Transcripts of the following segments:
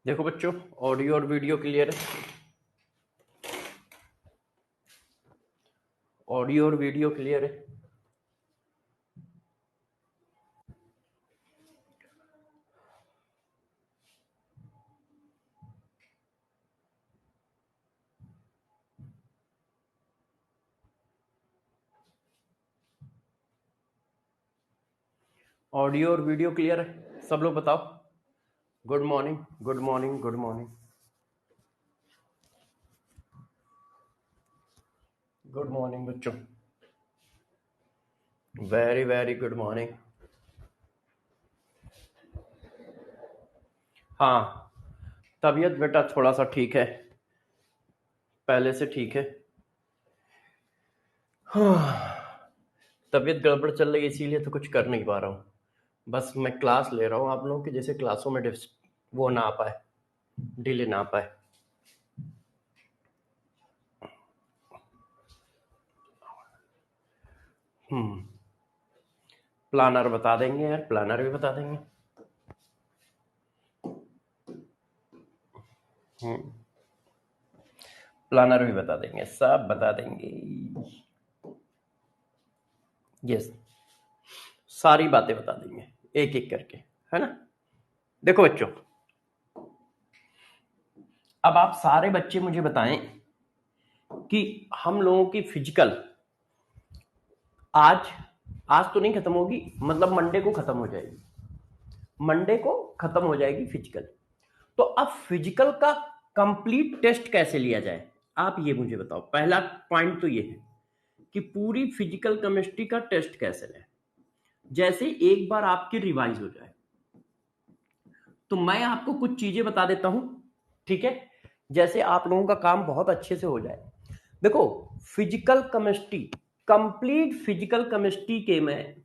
देखो बच्चों, ऑडियो और वीडियो क्लियर है। ऑडियो और वीडियो क्लियर है। ऑडियो और वीडियो क्लियर है। सब लोग बताओ। Good morning, good morning, good morning, good morning बच्चों। Very very good morning. हाँ, तबीयत बेटा थोड़ा सा ठीक है, पहले से ठीक है। हाँ, तबीयत गड़बड़ चल रही है, इसीलिए तो कुछ कर नहीं पा रहा हूँ। बस मैं क्लास ले रहा हूँ आप लोगों की, जैसे क्लासों में वो ना आ पाए, डिले ना आ पाए। प्लानर बता देंगे यार, प्लानर भी बता देंगे। प्लानर भी बता देंगे, सब बता देंगे। यस, सारी बातें बता देंगे एक एक करके, है ना। देखो बच्चों, अब आप सारे बच्चे मुझे बताएं कि हम लोगों की फिजिकल आज आज तो नहीं खत्म होगी, मतलब मंडे को खत्म हो जाएगी। मंडे को खत्म हो जाएगी फिजिकल। तो अब फिजिकल का कंप्लीट टेस्ट कैसे लिया जाए, आप ये मुझे बताओ। पहला पॉइंट तो ये है कि पूरी फिजिकल केमिस्ट्री का टेस्ट कैसे लें। जैसे एक बार आपकी रिवाइज हो जाए तो मैं आपको कुछ चीजें बता देता हूं, ठीक है। जैसे आप लोगों का काम बहुत अच्छे से हो जाए। देखो, physical chemistry, complete physical chemistry के मैं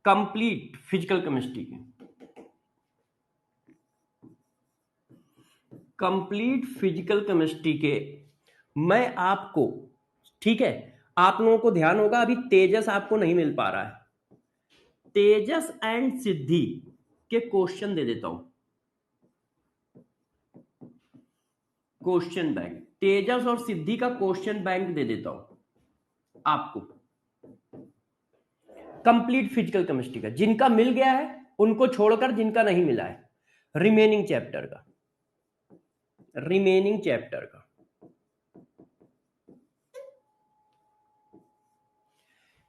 कंप्लीट फिजिकल केमिस्ट्री के कंप्लीट फिजिकल केमिस्ट्री के मैं आपको, ठीक है, आप लोगों को ध्यान होगा अभी तेजस आपको नहीं मिल पा रहा है। तेजस एंड सिद्धि के क्वेश्चन दे देता हूं, क्वेश्चन बैंक। तेजस और सिद्धि का क्वेश्चन बैंक दे देता हूं आपको, कंप्लीट फिजिकल केमिस्ट्री का। जिनका मिल गया है उनको छोड़कर, जिनका नहीं मिला है, रिमेनिंग चैप्टर का, रिमेनिंग चैप्टर का।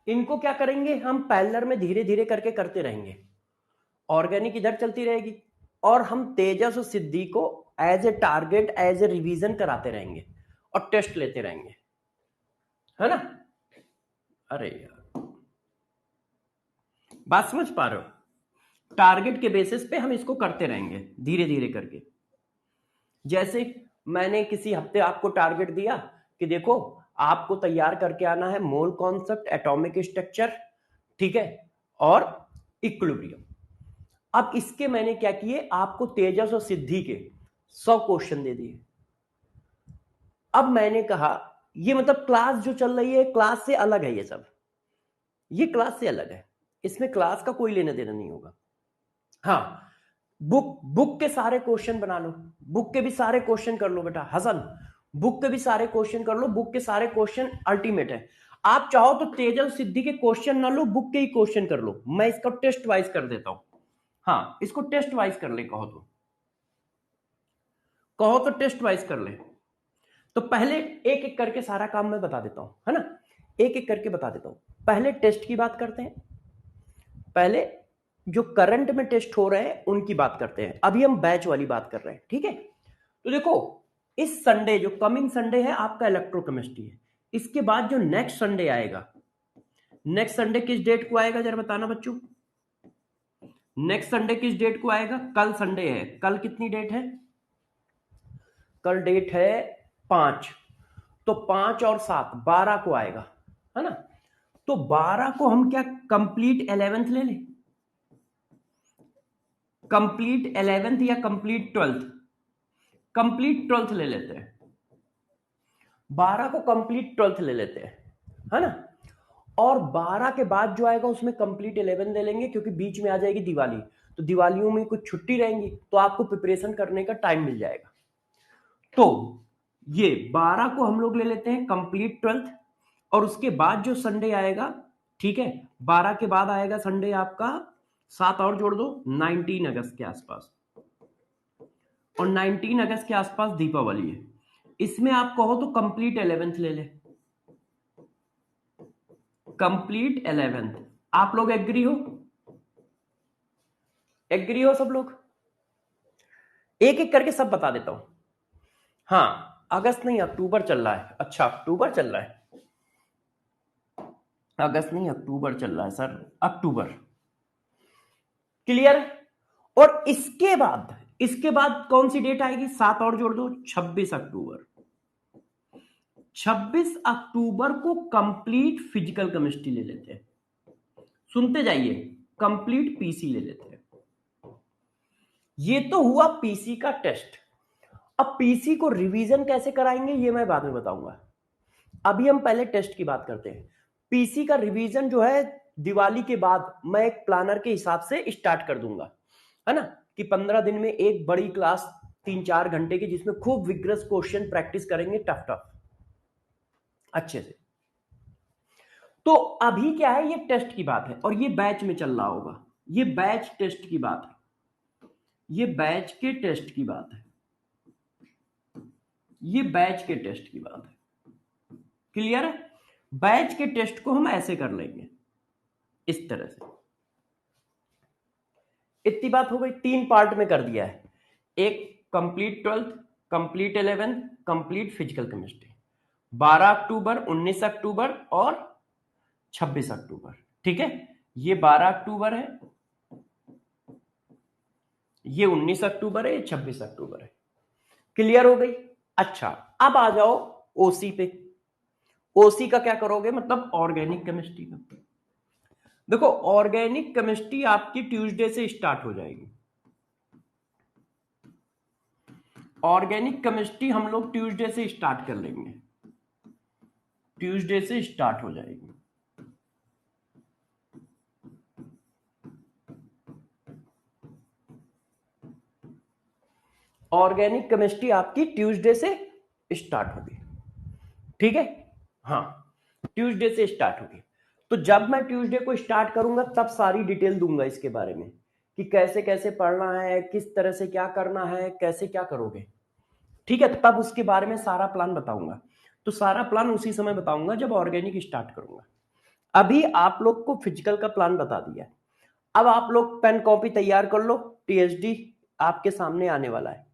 इनको क्या करेंगे हम, पैरेलल में धीरे धीरे करके करते रहेंगे। ऑर्गेनिक इधर चलती रहेगी और हम तेजस और सिद्धि को as a target, as a revision कराते रहेंगे और टेस्ट लेते रहेंगे, है ना। अरे यार, बात समझ पा रहे हो। टारगेट के बेसिस पे हम इसको करते रहेंगे धीरे धीरे करके। जैसे मैंने किसी हफ्ते आपको टारगेट दिया कि देखो, आपको तैयार करके आना है मोल कॉन्सेप्ट, एटॉमिक स्ट्रक्चर, ठीक है, और इक्विलिब्रियम। अब इसके मैंने क्या किए, आपको तेजस और सिद्धि के 100 क्वेश्चन दे दिए। अब मैंने कहा ये मतलब क्लास जो चल रही है, क्लास से अलग है ये सब, ये क्लास से अलग है, इसमें क्लास का कोई लेना देना नहीं होगा। हाँ, बुक के सारे क्वेश्चन बना लो, बुक के भी सारे क्वेश्चन कर लो बेटा हसन, बुक के भी सारे क्वेश्चन कर लो, बुक के सारे क्वेश्चन अल्टीमेट है। आप चाहो तो तेजस सिद्धि के क्वेश्चन ना लो, बुक के ही क्वेश्चन कर लो, मैं इसका टेस्ट वाइज कर देता हूं। हाँ, इसको टेस्ट वाइज कर ले, कहो तो टेस्ट वाइज कर ले। तो पहले एक एक करके सारा काम मैं बता देता हूं, है ना, एक एक करके बता देता हूं। पहले टेस्ट की बात करते हैं, पहले जो करंट में टेस्ट हो रहे हैं उनकी बात करते हैं। अभी हम बैच वाली बात कर रहे हैं, ठीक है। तो देखो, इस संडे, जो कमिंग संडे है आपका इलेक्ट्रोकेमिस्ट्री है। इसके बाद जो नेक्स्ट संडे आएगा, नेक्स्ट संडे किस डेट को आएगा जरा बताना बच्चों। नेक्स्ट संडे किस डेट को आएगा, कल संडे है, कल कितनी डेट है, कल डेट है 5, तो 5 और 7 12 को आएगा, है ना। तो 12 को हम क्या कंप्लीट 11th ले लें, कंप्लीट 11th या कंप्लीट 12th, कंप्लीट 12th ले लेते हैं। 12 को कंप्लीट 12th ले लेते हैं, है ना। और 12 के बाद जो आएगा उसमें कंप्लीट 11 ले लेंगे, क्योंकि बीच में आ जाएगी दिवाली। तो दिवालियों में कुछ छुट्टी रहेंगी, तो आपको प्रिपरेशन करने का टाइम मिल जाएगा। तो ये 12 को हम लोग ले लेते हैं कंप्लीट 12th, और उसके बाद जो संडे आएगा, ठीक है, 12 के बाद आएगा संडे आपका 7 और जोड़ दो, 19 अगस्त के आसपास, और 19 अगस्त के आसपास दीपावली है। इसमें आप कहो तो कंप्लीट 11th ले ले, कंप्लीट 11th। आप लोग एग्री हो? एग्री हो सब लोग? एक एक करके सब बता देता हूं। हाँ, अगस्त नहीं अक्टूबर चल रहा है। अच्छा, अक्टूबर चल रहा है, अगस्त नहीं अक्टूबर चल रहा है सर, अक्टूबर। क्लियर? और इसके बाद कौन सी डेट आएगी? 7 और जोड़ दो, 26 अक्टूबर। 26 अक्टूबर को कंप्लीट फिजिकल केमिस्ट्री ले लेते हैं। सुनते जाइए, कंप्लीट पीसी ले लेते हैं। ये तो हुआ पीसी का टेस्ट। अब पीसी को रिवीजन कैसे कराएंगे ये मैं बाद में बताऊंगा। अभी हम पहले टेस्ट की बात करते हैं। पीसी का रिवीजन जो है दिवाली के बाद मैं एक प्लानर के हिसाब से स्टार्ट कर दूंगा, है ना, कि 15 दिन में एक बड़ी क्लास 3-4 घंटे की, जिसमें खूब विग्रस क्वेश्चन प्रैक्टिस करेंगे, टफ टफ अच्छे से। तो अभी क्या है, ये टेस्ट की बात है और ये बैच में चल रहा होगा। ये बैच टेस्ट की बात है, ये बैच के टेस्ट की बात है, ये बैच के टेस्ट की बात है। क्लियर है? बैच के टेस्ट को हम ऐसे कर लेंगे, इस तरह से। इतनी बात हो गई। 3 पार्ट में कर दिया है, एक complete 12th, complete 11th, complete physical chemistry. 12 अक्टूबर, 19 अक्टूबर और 26 अक्टूबर। ठीक है, ये 12 अक्टूबर है, ये 19 अक्टूबर है, ये 26 अक्टूबर है। क्लियर हो गई? अच्छा, अब आ जाओ ओसी पे। ओसी का क्या करोगे, मतलब ऑर्गेनिक केमिस्ट्री का। देखो, ऑर्गेनिक केमिस्ट्री आपकी ट्यूसडे से स्टार्ट हो जाएगी। ऑर्गेनिक केमिस्ट्री हम लोग ट्यूसडे से स्टार्ट कर लेंगे, ट्यूसडे से स्टार्ट हो जाएगी। ऑर्गेनिक केमिस्ट्री आपकी ट्यूसडे से स्टार्ट होगी। ठीक है, हाँ, ट्यूसडे से स्टार्ट होगी। तो जब मैं ट्यूसडे को स्टार्ट करूंगा तब सारी डिटेल दूंगा इसके बारे में, कि कैसे कैसे पढ़ना है, किस तरह से क्या करना है, कैसे क्या करोगे। ठीक है, तब उसके बारे में सारा प्लान बताऊंगा। तो सारा प्लान उसी समय बताऊंगा जब ऑर्गेनिक स्टार्ट करूंगा। अभी आप लोग को फिजिकल का प्लान बता दिया। अब आप लोग पेन कॉपी तैयार कर लो, टीएसडी आपके सामने आने वाला है।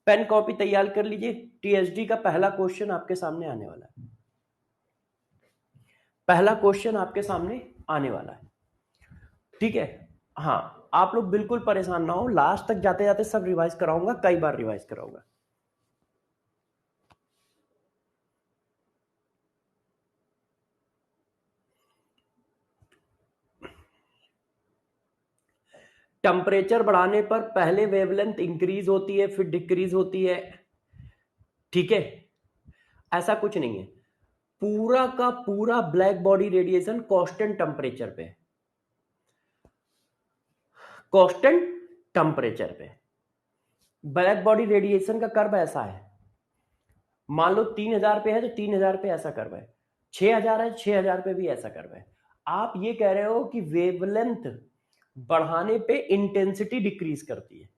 पेन कॉपी तैयार कर लीजिए, टीएसडी का पहला क्वेश्चन आपके सामने आने वाला है। पहला क्वेश्चन आपके सामने आने वाला है। ठीक है, हाँ, आप लोग बिल्कुल परेशान ना हो, लास्ट तक जाते जाते सब रिवाइज कराऊंगा, कई बार रिवाइज कराऊंगा। टेम्परेचर बढ़ाने पर पहले वेवलेंथ इंक्रीज होती है, फिर डिक्रीज होती है। ठीक है, ऐसा कुछ नहीं है। पूरा का पूरा black body radiation constant temperature पे, कांस्टेंट टेम्परेचर पे। ब्लैक बॉडी रेडिएशन का कर्व ऐसा है, मान लो 3000 पे है तो 3000 पे ऐसा कर्व है, 6000 है 6000 पे भी ऐसा कर्व है। आप ये कह रहे हो कि वेवलेंथ बढ़ाने पे इंटेंसिटी डिक्रीज करती है।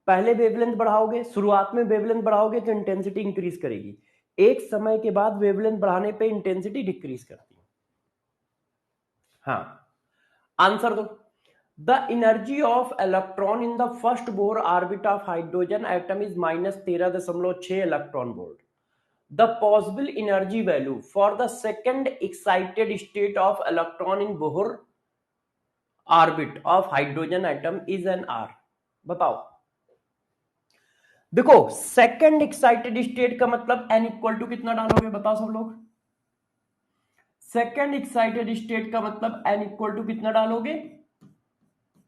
पहले वेवलेंथ बढ़ाओगे, शुरुआत में वेवलेंथ बढ़ाओगे तो इंटेंसिटी इंक्रीज करेगी, एक समय के बाद वेवलेंथ बढ़ाने पे इंटेंसिटी डिक्रीज करती है। हाँ, आंसर दो। The energy of electron in the first Bohr orbit of hydrogen atom is -13.6 electron volt. The possible energy value for the second excited state of electron in Bohr orbit of hydrogen atom is an R। बताओ। देखो, second excited state का मतलब n equal to कितना डालोगे, बताओ सब लोग। Second excited state का मतलब n इक्वल टू कितना डालोगे,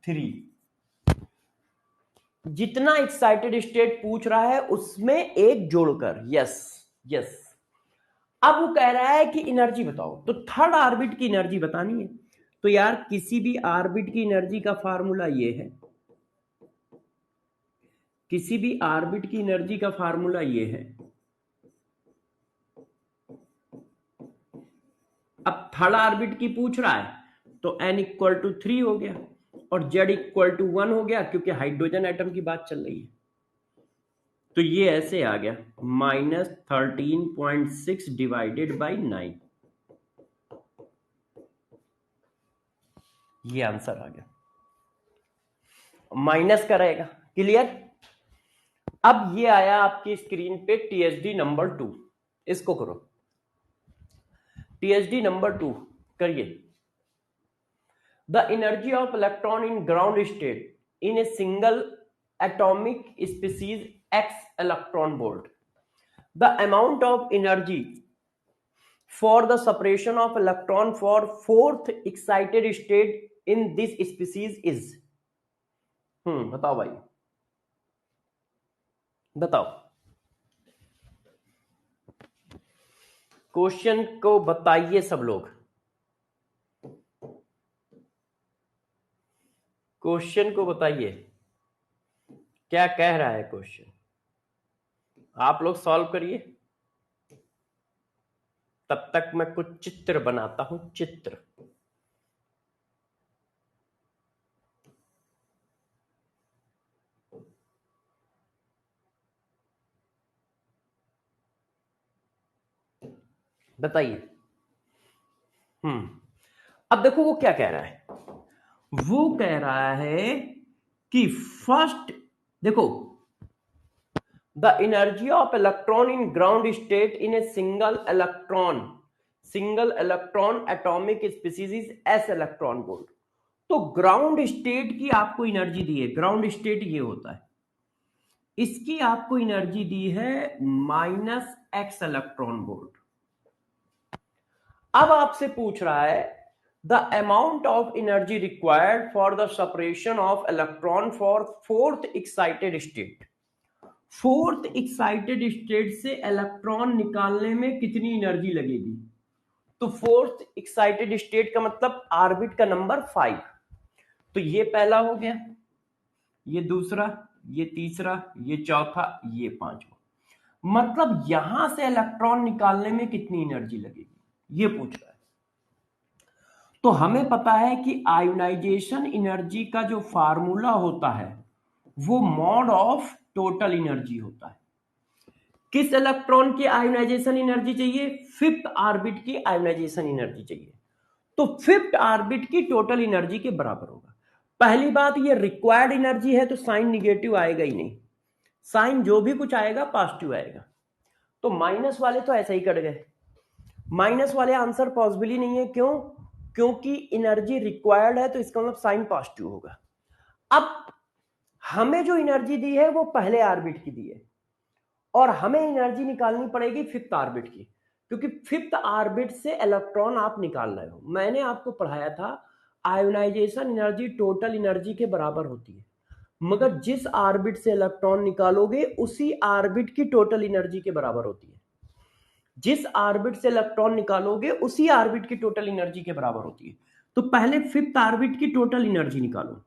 3। जितना एक्साइटेड स्टेट पूछ रहा है उसमें एक जोड़कर, यस यस। अब वो कह रहा है कि एनर्जी बताओ, तो थर्ड ऑर्बिट की एनर्जी बतानी है। तो यार किसी भी ऑर्बिट की एनर्जी का फार्मूला ये है, किसी भी ऑर्बिट की एनर्जी का फार्मूला ये है। अब थर्ड ऑर्बिट की पूछ रहा है तो n इक्वल टू 3 हो गया और z इक्वल टू 1 हो गया, क्योंकि हाइड्रोजन एटम की बात चल रही है। तो ये ऐसे आ गया -13.6 डिवाइडेड बाई 9। ये आंसर आ गया, माइनस करेगा। क्लियर। अब ये आया आपकी स्क्रीन पे टीएचडी नंबर 2, इसको करो। टीएचडी नंबर 2 करिए। The energy of electron in ground state in a single atomic species x electron volt, the amount of energy for the separation of electron for fourth excited state in this species is. बताओ भाई, बताओ question को बताइए सब लोग, question को बताइए क्या कह रहा है क्वेश्चन। आप लोग सॉल्व करिए, तब तक मैं कुछ चित्र बनाता हूं। चित्र बताइए। अब देखो वो क्या कह रहा है। वो कह रहा है कि फर्स्ट देखो, the energy of electron in ground state in a single electron atomic species is S electron volt. तो ग्राउंड स्टेट की आपको एनर्जी दी है, ग्राउंड स्टेट ये होता है, इसकी आपको एनर्जी दी है -x इलेक्ट्रॉन वोल्ट। अब आपसे पूछ रहा है the amount of energy required for the separation of electron for fourth excited state. Fourth excited state से इलेक्ट्रॉन निकालने में कितनी एनर्जी लगेगी। तो फोर्थ एक्साइटेड स्टेट का मतलब ऑर्बिट का नंबर 5। तो ये पहला हो गया, ये दूसरा, ये तीसरा, ये चौथा, ये पांचवा। मतलब यहां से इलेक्ट्रॉन निकालने में कितनी एनर्जी लगेगी ये पूछ रहा है। तो हमें पता है कि आयोनाइजेशन एनर्जी का जो फार्मूला होता है वो मॉड ऑफ टोटल एनर्जी होता है। किस इलेक्ट्रॉन की आयोनाइजेशन एनर्जी चाहिए? फिफ्थ ऑर्बिट की आयोनाइजेशन एनर्जी चाहिए। तो फिफ्थ ऑर्बिट की टोटल एनर्जी के बराबर होगा। पहली बात, ये रिक्वायर्ड एनर्जी है तो साइन निगेटिव आएगा ही नहीं, साइन जो भी कुछ आएगा पॉजिटिव आएगा। तो माइनस वाले तो ऐसा ही कट गए, माइनस वाले आंसर पॉसिबल ही नहीं है। क्यों? क्योंकि एनर्जी रिक्वायर्ड है तो इसका मतलब साइन पॉजिटिव होगा। अब हमें जो एनर्जी दी है वो पहले ऑर्बिट की दी है और हमें एनर्जी निकालनी पड़ेगी फिफ्थ ऑर्बिट की, क्योंकि फिफ्थ ऑर्बिट से इलेक्ट्रॉन आप निकाल रहे हो। मैंने आपको पढ़ाया था आयोनाइजेशन एनर्जी टोटल एनर्जी के बराबर होती है, मगर जिस ऑर्बिट से इलेक्ट्रॉन निकालोगे उसी ऑर्बिट की टोटल एनर्जी के बराबर होती है। जिस ऑर्बिट से इलेक्ट्रॉन निकालोगे उसी ऑर्बिट की टोटल एनर्जी के बराबर होती है। तो पहले फिफ्थ ऑर्बिट की टोटल एनर्जी निकालो।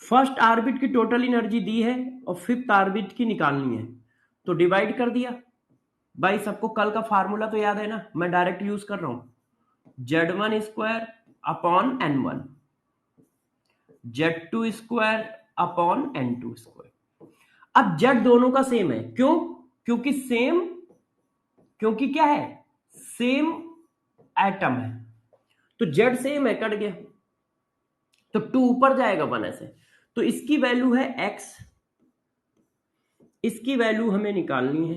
फर्स्ट ऑर्बिट की टोटल एनर्जी दी है और फिफ्थ ऑर्बिट की निकालनी है, तो डिवाइड कर दिया। भाई सबको कल का फार्मूला तो याद है ना, मैं डायरेक्ट यूज कर रहा हूं। Z1 square upon N1, Z2 square upon N2 square. अब Z दोनों का सेम है, क्यों? क्योंकि क्या है, सेम एटम है, तो Z सेम है, कट गया। तो 2 ऊपर जाएगा 1 ऐसे, तो इसकी वैल्यू है x, इसकी वैल्यू हमें निकालनी है।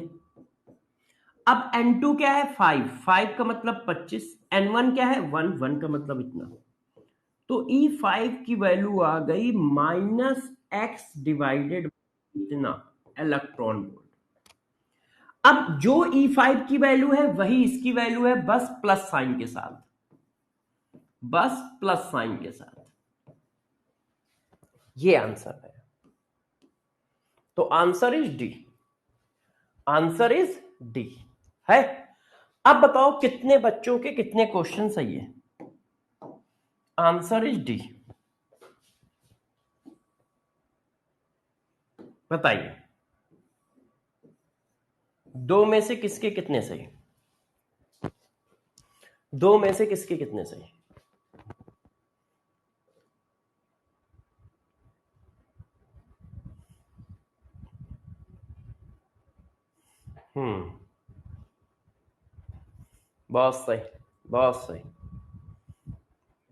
अब N2 क्या है? 5 का मतलब 25, N1 क्या है? 1 का मतलब इतना। तो E5 की वैल्यू आ गई -x डिवाइडेड इतना इलेक्ट्रॉन वोल्ट। अब जो E5 की वैल्यू है वही इसकी वैल्यू है, बस प्लस साइन के साथ, बस प्लस साइन के साथ। ये आंसर है। तो answer is D, answer is D है। अब बताओ कितने बच्चों के कितने क्वेश्चन सही है? Answer is D. बताइए, दो में से किसके कितने सही? दो में से किसके कितने सही? बहुत सही, बहुत सही,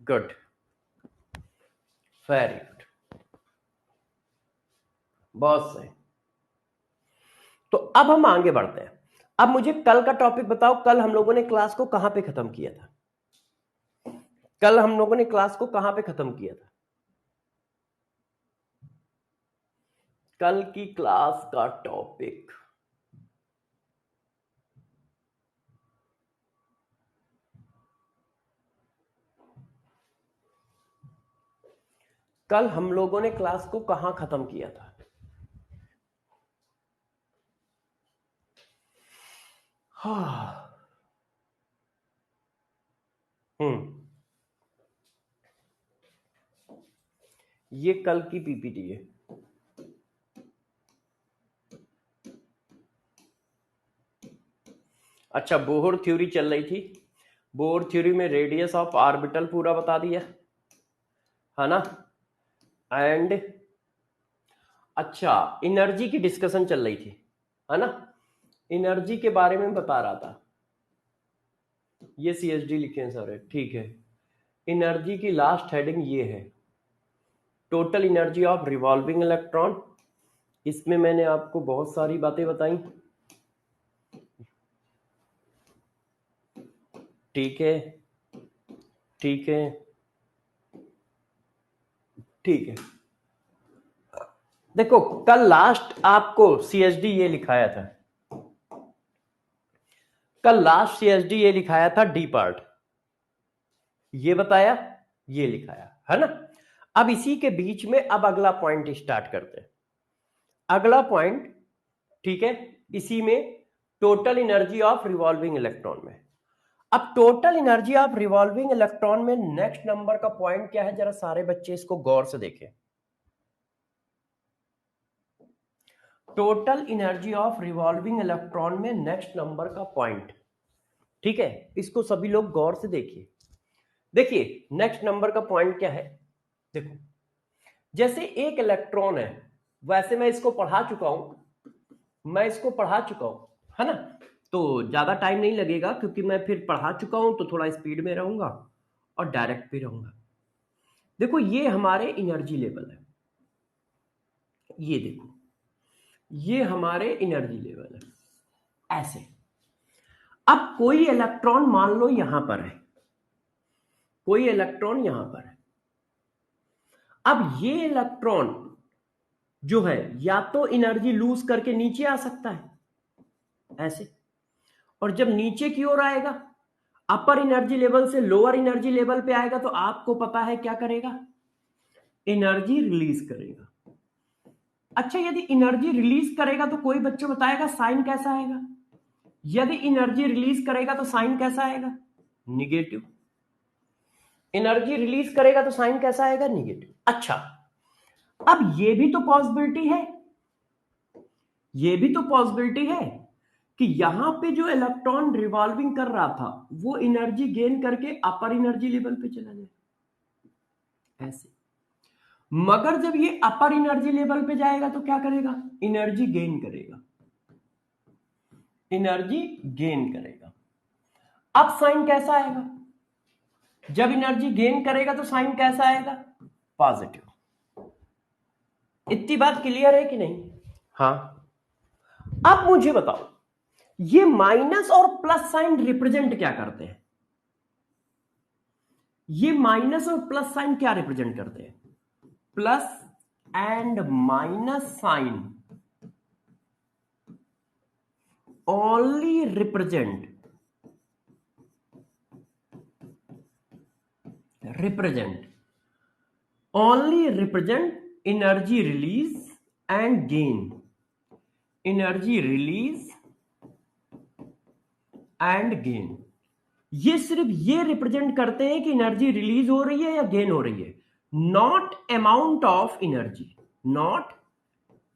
गुड, वेरी गुड, बहुत सही। तो अब हम आगे बढ़ते हैं। अब मुझे कल का टॉपिक बताओ, कल हम लोगों ने क्लास को कहां पे खत्म किया था? कल हम लोगों ने क्लास को कहां पे खत्म किया था? कल की क्लास का टॉपिक कल हम लोगों ने क्लास को कहां खत्म किया था? हाँ, ये कल की पीपीटी है। अच्छा, बोहर थ्योरी चल रही थी। बोहर थ्योरी में रेडियस ऑफ ऑर्बिटल पूरा बता दिया है ना। एंड अच्छा, एनर्जी की डिस्कशन चल रही थी, है ना। एनर्जी के बारे में बता रहा था। ये सीएचडी लिखे हैं सर, ठीक है। एनर्जी की लास्ट हेडिंग ये है, total energy of revolving electron. इसमें मैंने आपको बहुत सारी बातें बताई, ठीक है, ठीक है, ठीक है। देखो, कल लास्ट आपको सीएचडी ये लिखाया था, कल लास्ट सीएचडी ये लिखाया था डी पार्ट, ये बताया, ये लिखाया है ना। अब इसी के बीच में अब अगला पॉइंट स्टार्ट करते हैं। अगला पॉइंट, ठीक है, इसी में total energy of revolving electron में। अब total energy of revolving electron में नेक्स्ट नंबर का पॉइंट क्या है, जरा सारे बच्चे इसको गौर से देखें। Total energy of revolving electron में नेक्स्ट नंबर का पॉइंट, ठीक है, इसको सभी लोग गौर से देखिए। देखिए नेक्स्ट नंबर का पॉइंट क्या है। देखो, जैसे एक इलेक्ट्रॉन है, वैसे मैं इसको पढ़ा चुका हूं, मैं इसको पढ़ा चुका हूं, है ना। तो ज्यादा टाइम नहीं लगेगा, क्योंकि मैं फिर पढ़ा चुका हूं तो थोड़ा स्पीड में रहूंगा और डायरेक्ट भी रहूंगा। देखो, ये हमारे एनर्जी लेवल है, ये देखो, ये हमारे एनर्जी लेवल है ऐसे। अब कोई इलेक्ट्रॉन मान लो यहां पर है, कोई इलेक्ट्रॉन यहां पर है। अब ये इलेक्ट्रॉन जो है, या तो एनर्जी लूज करके नीचे आ सकता है ऐसे, और जब नीचे की ओर आएगा, अपर एनर्जी लेवल से लोअर एनर्जी लेवल पे आएगा, तो आपको पता है क्या करेगा, एनर्जी रिलीज करेगा। अच्छा, यदि एनर्जी रिलीज करेगा तो कोई बच्चों बताएगा साइन कैसा आएगा? यदि एनर्जी रिलीज करेगा तो साइन कैसा आएगा? निगेटिव। एनर्जी रिलीज करेगा तो साइन कैसा आएगा? निगेटिव। अच्छा, अब ये भी तो पॉसिबिलिटी है, ये भी तो पॉसिबिलिटी है कि यहां पे जो इलेक्ट्रॉन रिवॉल्विंग कर रहा था, वो एनर्जी गेन करके अपर एनर्जी लेवल पे चला जाए ऐसे। मगर जब ये अपर एनर्जी लेवल पे जाएगा तो क्या करेगा? एनर्जी गेन करेगा, एनर्जी गेन करेगा। अब साइन कैसा आएगा? जब एनर्जी गेन करेगा तो साइन कैसा आएगा? पॉजिटिव। इतनी बात क्लियर है कि नहीं? हाँ। अब मुझे बताओ, ये माइनस और प्लस साइन रिप्रेजेंट क्या करते हैं? ये माइनस और प्लस साइन क्या रिप्रेजेंट करते हैं? Plus and minus sign only represent only represent energy release and gain, energy release and gain। ये सिर्फ ये रिप्रेजेंट करते हैं कि एनर्जी रिलीज हो रही है या गेन हो रही है, not amount of energy, not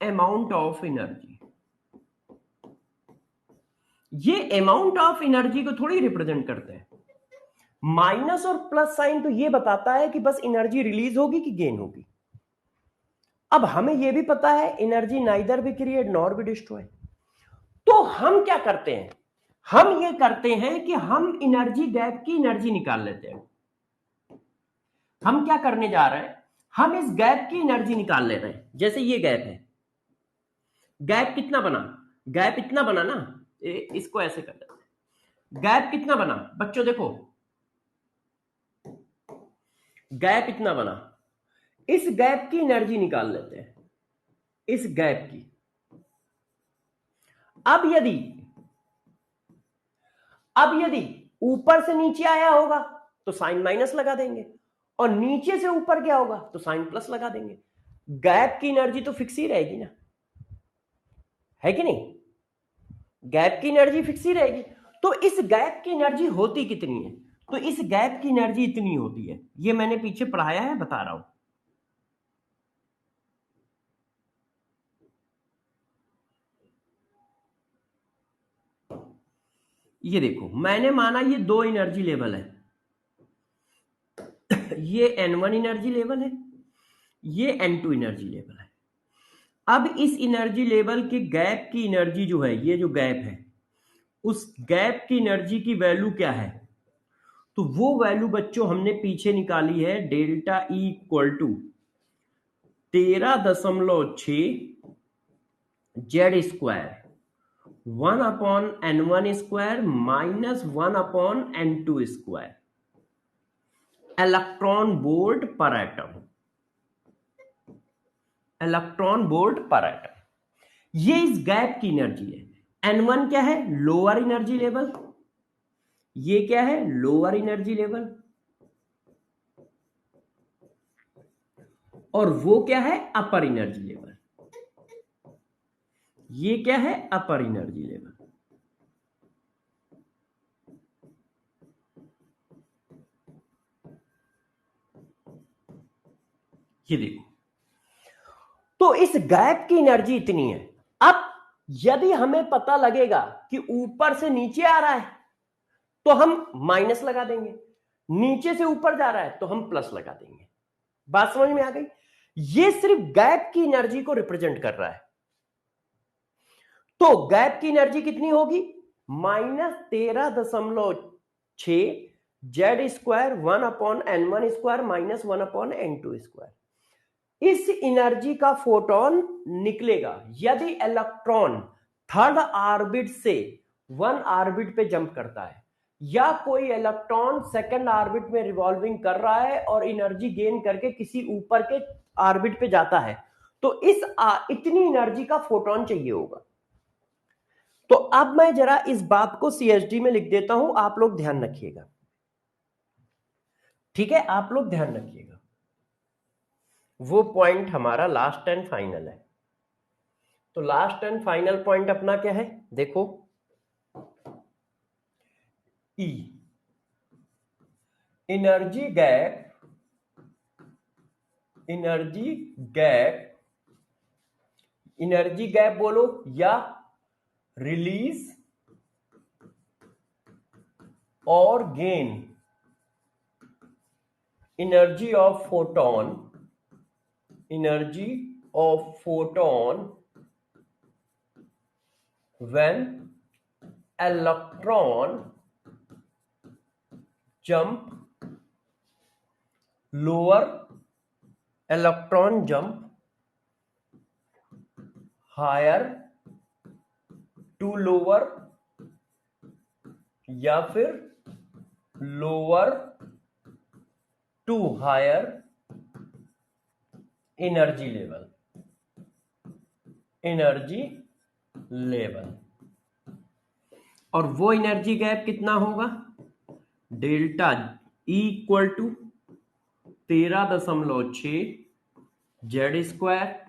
amount of energy. ये अमाउंट ऑफ एनर्जी को थोड़ी रिप्रेजेंट करते हैं। माइनस और प्लस साइन तो ये बताता है कि बस एनर्जी रिलीज होगी कि गेन होगी। अब हमें यह भी पता है energy neither be create nor be destroy. तो हम क्या करते हैं, हम ये करते हैं कि हम एनर्जी गैप की एनर्जी निकाल लेते हैं। हम क्या करने जा रहे हैं, हम इस गैप की एनर्जी निकाल ले रहे हैं। जैसे ये गैप है, गैप कितना बना, गैप इतना बना ना, इसको ऐसे कर देते हैं। गैप कितना बना बच्चों, देखो गैप इतना बना, इस गैप की एनर्जी निकाल लेते हैं, इस गैप की। अब यदि ऊपर से नीचे आया होगा तो साइन माइनस लगा देंगे, और नीचे से ऊपर क्या होगा तो साइन प्लस लगा देंगे। गैप की एनर्जी तो फिक्स ही रहेगी ना, है कि नहीं? गैप की एनर्जी फिक्स ही रहेगी। तो इस गैप की एनर्जी होती कितनी है, तो इस गैप की एनर्जी इतनी होती है। ये मैंने पीछे पढ़ाया है, बता रहा हूं। ये देखो, मैंने माना ये दो एनर्जी लेवल है, ये N1 एनर्जी लेवल है, ये N2 एनर्जी लेवल है। अब इस एनर्जी लेवल के गैप की एनर्जी जो है, ये जो गैप है, उस गैप की एनर्जी की वैल्यू क्या है, तो वो वैल्यू बच्चों हमने पीछे निकाली है, delta E equal to 13.6 Z square 1/N1 square minus 1/N2 square electron volt पर एटम। इलेक्ट्रॉन वोल्ट पर एटम, ये इस गैप की एनर्जी है। N1 क्या है, लोअर एनर्जी लेवल, ये क्या है, लोअर एनर्जी लेवल, और वो क्या है, अपर एनर्जी लेवल। ये क्या है, अपर एनर्जी लेवल। ये देखो, तो इस गैप की एनर्जी इतनी है। अब यदि हमें पता लगेगा कि ऊपर से नीचे आ रहा है तो हम माइनस लगा देंगे, नीचे से ऊपर जा रहा है तो हम प्लस लगा देंगे। बात समझ में आ गई? ये सिर्फ गैप की एनर्जी को रिप्रेजेंट कर रहा है। तो गैप की एनर्जी कितनी होगी, -13.6 Z square 1/N1 square minus 1/N2 square. इस एनर्जी का फोटोन निकलेगा यदि इलेक्ट्रॉन थर्ड ऑर्बिट से 1 ऑर्बिट पे जंप करता है, या कोई इलेक्ट्रॉन सेकंड ऑर्बिट में रिवॉल्विंग कर रहा है और एनर्जी गेन करके किसी ऊपर के ऑर्बिट पे जाता है, तो इतनी एनर्जी का फोटोन चाहिए होगा। तो अब मैं जरा इस बात को CSD में लिख देता हूं, आप लोग ध्यान रखिएगा, ठीक है? आप लोग ध्यान रखिएगा, वो पॉइंट हमारा लास्ट एंड फाइनल है। तो लास्ट एंड फाइनल पॉइंट अपना क्या है, देखो, E एनर्जी गैप बोलो या रिलीज और gain energy of photon when electron jump higher to lower या फिर lower to higher energy level. और वो एनर्जी गैप कितना होगा, delta E equal to 13.6 Z square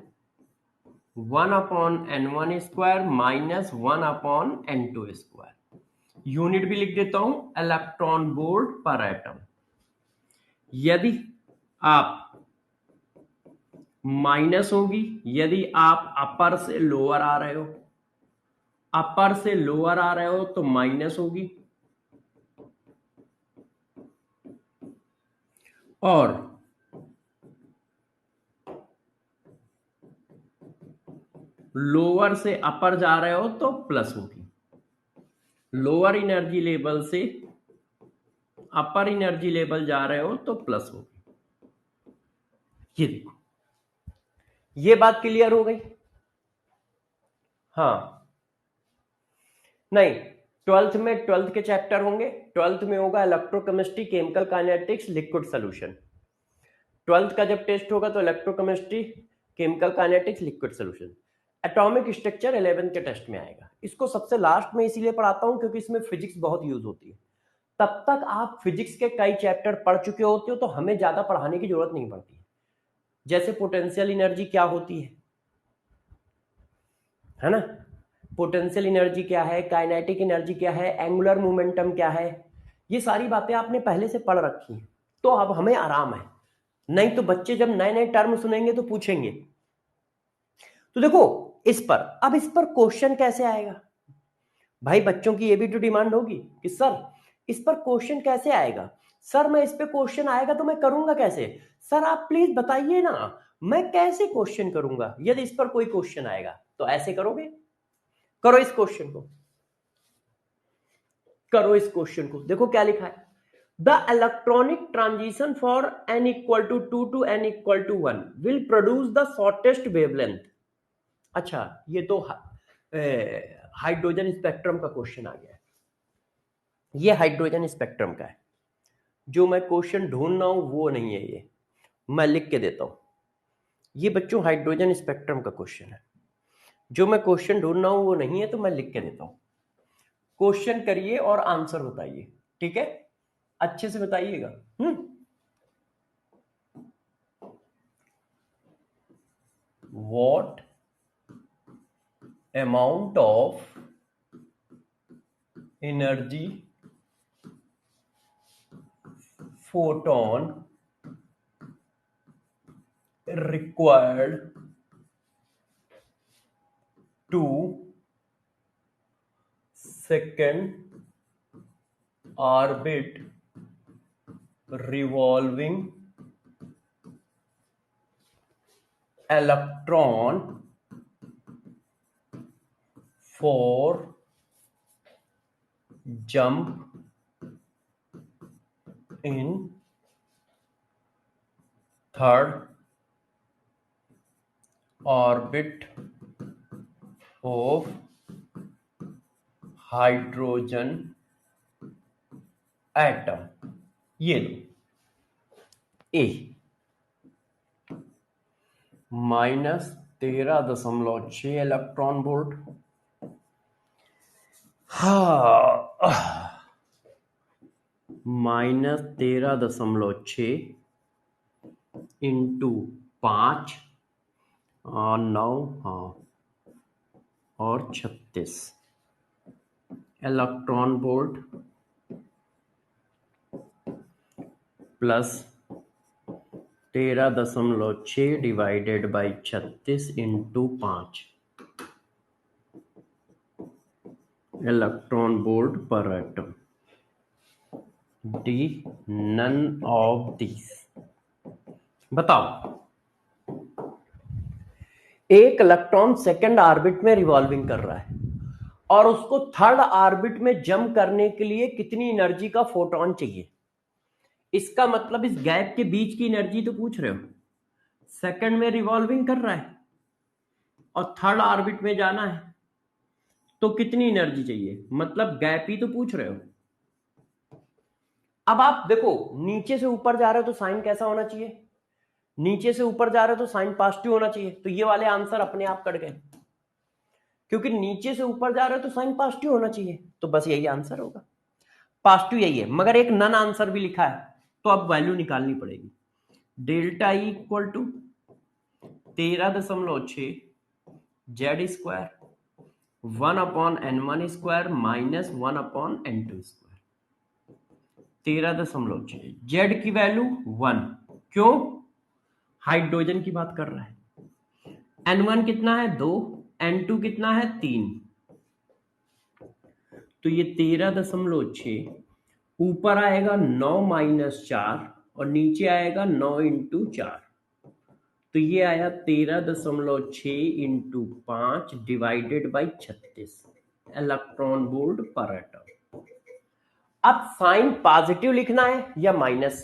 1/N1 square minus 1/N2 square. Unit भी लिख देता हूं, इलेक्ट्रॉन वोल्ट पर एटम। यदि आप माइनस होगी यदि आप अपर से लोअर आ रहे हो, अपर से लोअर आ रहे हो तो माइनस होगी, और लोअर से अपर जा रहे हो तो प्लस होगी। लोअर एनर्जी लेवल से अपर एनर्जी लेवल जा रहे हो तो प्लस होगी। ये देखो, ये बात क्लियर हो गई? हाँ, नहीं, ट्वेल्थ के चैप्टर होंगे। ट्वेल्थ में होगा electrochemistry, chemical kinetics, liquid solution. Twelfth का जब टेस्ट होगा तो electrochemistry, chemical kinetics, liquid solution. Atomic structure 11th के टेस्ट में आएगा। इसको सबसे लास्ट में इसीलिए पढ़ाता हूं क्योंकि इसमें फिजिक्स बहुत यूज होती है। तब तक आप फिजिक्स के कई चैप्टर पढ़ चुके होते हो तो हमें ज्यादा पढ़ाने की जरूरत नहीं पड़ती है। जैसे पोटेंशियल एनर्जी क्या होती है ना, पोटेंशियल एनर्जी क्या है, काइनेटिक एनर्जी क्या है, एंगुलर मोमेंटम क्या है, ये सारी बातें आपने पहले से पढ़ रखी हैं, तो अब हमें आराम है। नहीं तो बच्चे जब नए नए टर्म सुनेंगे तो पूछेंगे। तो देखो, इस पर क्वेश्चन कैसे आएगा भाई? बच्चों की ये भी तो डिमांड होगी कि सर इस पर क्वेश्चन कैसे आएगा, सर मैं इस पे क्वेश्चन आएगा तो मैं करूंगा कैसे, सर आप प्लीज बताइए ना मैं कैसे क्वेश्चन करूंगा यदि इस पर कोई क्वेश्चन आएगा। तो ऐसे करोगे, करो इस क्वेश्चन को, करो इस क्वेश्चन को। देखो क्या लिखा है, the electronic transition for n equal to 2 to n equal to 1 will produce the shortest wavelength. अच्छा, ये तो हाइड्रोजन स्पेक्ट्रम का क्वेश्चन आ गया है। ये हाइड्रोजन स्पेक्ट्रम का है। जो मैं क्वेश्चन ढूंढ रहा हूं वो नहीं है, ये मैं लिख के देता हूं। ये बच्चों हाइड्रोजन स्पेक्ट्रम का क्वेश्चन है। जो मैं क्वेश्चन ढूंढ रहा हूं वो नहीं है तो मैं लिख के देता हूं। क्वेश्चन करिए और आंसर बताइए, ठीक है? अच्छे से बताइएगा। What amount of energy photon required to second orbit revolving electron for jump in third orbit of hydrogen atom. ये लो, ए -13.6 इलेक्ट्रॉन वोल्ट, -13.6 इंटू 5 और 9 और 36 electron volt plus 13.6 divided by 36 into 5 electron volt पर atom. D none of this. बताओ, एक electron second orbit में revolving कर रहा है और उसको थर्ड ऑर्बिट में जंप करने के लिए कितनी एनर्जी का फोटोन चाहिए? इसका मतलब इस गैप के बीच की एनर्जी तो पूछ रहे हो। सेकंड में रिवॉल्विंग कर रहा है और थर्ड ऑर्बिट में जाना है तो कितनी एनर्जी चाहिए, मतलब गैप ही तो पूछ रहे हो। अब आप देखो, नीचे से ऊपर जा रहे हो तो साइन कैसा होना चाहिए? नीचे से ऊपर जा रहे हो तो साइन पॉजिटिव होना चाहिए। तो ये वाले आंसर अपने आप कट गए, क्योंकि नीचे से ऊपर जा रहे हो तो साइन पॉजिटिव होना चाहिए। तो बस यही आंसर होगा, पॉजिटिव यही है। मगर एक नन आंसर भी लिखा है तो अब वैल्यू निकालनी पड़ेगी। Delta E equal to 13.6 Z square 1/n1 square minus 1/n2 square. 13.6 Z की वैल्यू 1, क्यों? हाइड्रोजन की बात कर रहा है। N1 कितना है 2, N2 कितना है 3, तो ये 13.6 ऊपर आएगा 9-4 और नीचे आएगा 9 × 4, तो ये आया 13.6 × 5 डिवाइडेड बाई 36 इलेक्ट्रॉन वोल्ट पर एटम। अब साइन पॉजिटिव लिखना है या माइनस।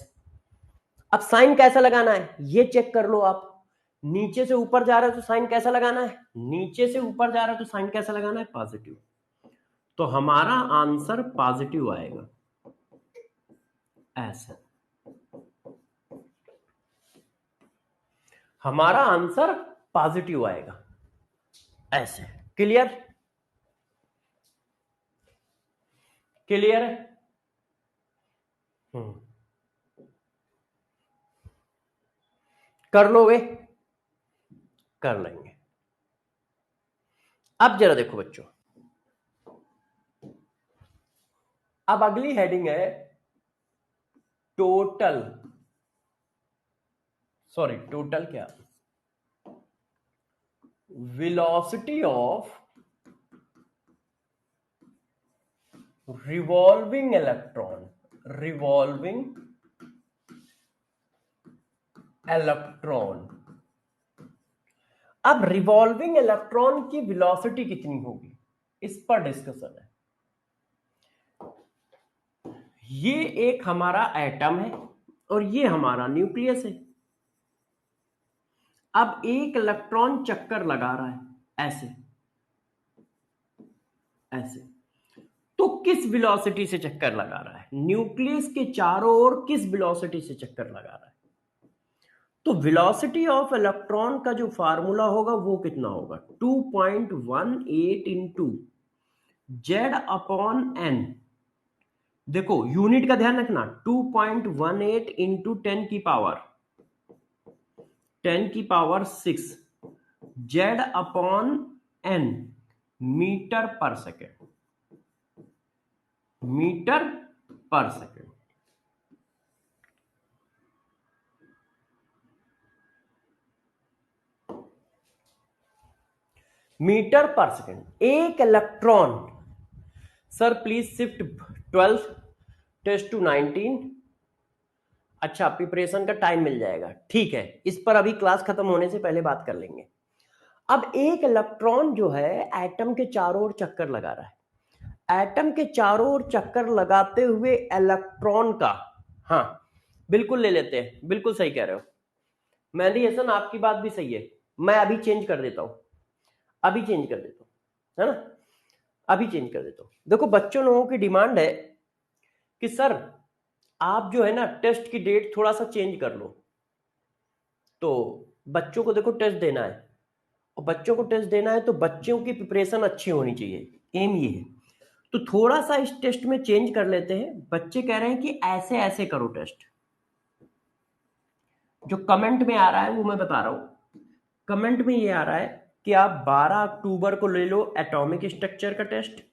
अब साइन कैसा लगाना है ये चेक कर लो आप। नीचे से ऊपर जा रहा है तो साइन कैसा लगाना है, नीचे से ऊपर जा रहा है तो साइन कैसा लगाना है, पॉजिटिव। तो हमारा आंसर पॉजिटिव आएगा ऐसे, हमारा आंसर पॉजिटिव आएगा ऐसे। क्लियर, क्लियर है? कर लोगे, कर लेंगे। अब जरा देखो बच्चों, अब अगली हेडिंग है टोटल, सॉरी टोटल क्या, velocity of revolving electron, revolving electron. अब रिवॉल्विंग इलेक्ट्रॉन की वेलोसिटी कितनी होगी इस पर डिस्कशन है। ये एक हमारा एटम है और ये हमारा न्यूक्लियस है। अब एक इलेक्ट्रॉन चक्कर लगा रहा है ऐसे ऐसे, तो किस वेलोसिटी से चक्कर लगा रहा है, न्यूक्लियस के चारों ओर किस वेलोसिटी से चक्कर लगा रहा है। तो वेलोसिटी ऑफ इलेक्ट्रॉन का जो फार्मूला होगा वो कितना होगा, 2.18 इंटू Z/N। देखो यूनिट का ध्यान रखना, 2.18 into 10⁻6 Z/N metre per second, metre per second. Metre per second एक electron. Sir please shift 12 test to 19। अच्छा प्रिपरेशन का टाइम मिल जाएगा, ठीक है, इस पर अभी क्लास खत्म होने से पहले बात कर लेंगे। अब एक इलेक्ट्रॉन जो है एटम के चारों ओर चक्कर लगा रहा है। एटम के चारों ओर चक्कर लगाते हुए इलेक्ट्रॉन का, हाँ बिल्कुल ले लेते हैं, बिल्कुल सही कह रहे हो मेहंदी हसन, आपकी बात भी सही है। मैं अभी चेंज कर देता हूं, अभी चेंज कर देता हूं, है ना, अभी चेंज कर देता हूं। देखो बच्चों लोगों की डिमांड है कि सर आप जो है ना टेस्ट की डेट थोड़ा सा चेंज कर लो। तो बच्चों को देखो टेस्ट देना है, और बच्चों को टेस्ट देना है तो बच्चों की प्रिपरेशन अच्छी होनी चाहिए, एम ये है। तो थोड़ा सा इस टेस्ट में चेंज कर लेते हैं। बच्चे कह रहे हैं कि ऐसे ऐसे करो टेस्ट। जो कमेंट में आ रहा है वो मैं बता रहा हूं। कमेंट में ये आ रहा है कि आप 12 अक्टूबर को ले लो एटॉमिक स्ट्रक्चर का टेस्ट,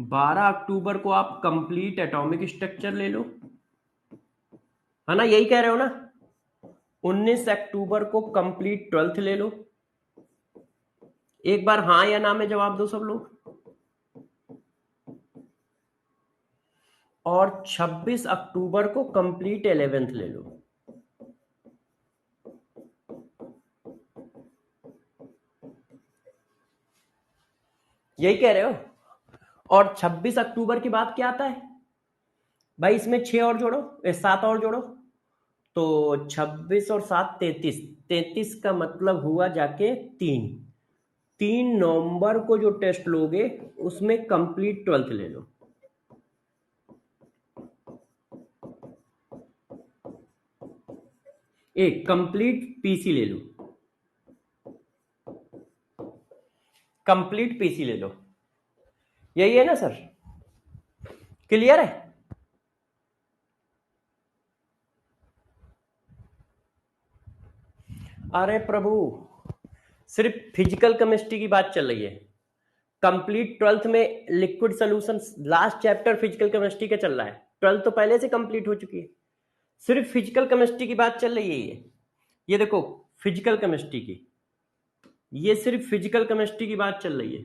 12 अक्टूबर को आप कंप्लीट एटॉमिक स्ट्रक्चर ले लो, है ना, यही कह रहे हो ना। 19 अक्टूबर को कंप्लीट 12th ले लो। एक बार हाँ या ना में जवाब दो सब लोग। और 26 अक्टूबर को कंप्लीट 11th ले लो। यही कह रहे हो। और 26 अक्टूबर के बाद क्या आता है भाई, इसमें 6 और जोड़ो, 7 और जोड़ो, तो 26 और 7 33, 33 का मतलब हुआ जाके 3 नवंबर को जो टेस्ट लोगे उसमें कंप्लीट 12th ले लो। एक कंप्लीट पीसी ले लो, कंप्लीट पीसी ले लो, यही है ना सर, क्लियर है। अरे प्रभु सिर्फ फिजिकल केमिस्ट्री की बात चल रही है। कंप्लीट 12th में liquid solution, last chapter physical chemistry का चल रहा है। 12th तो पहले से कंप्लीट हो चुकी है, सिर्फ फिजिकल केमिस्ट्री की बात चल रही है ये देखो फिजिकल केमिस्ट्री की, ये सिर्फ फिजिकल केमिस्ट्री की बात चल रही है।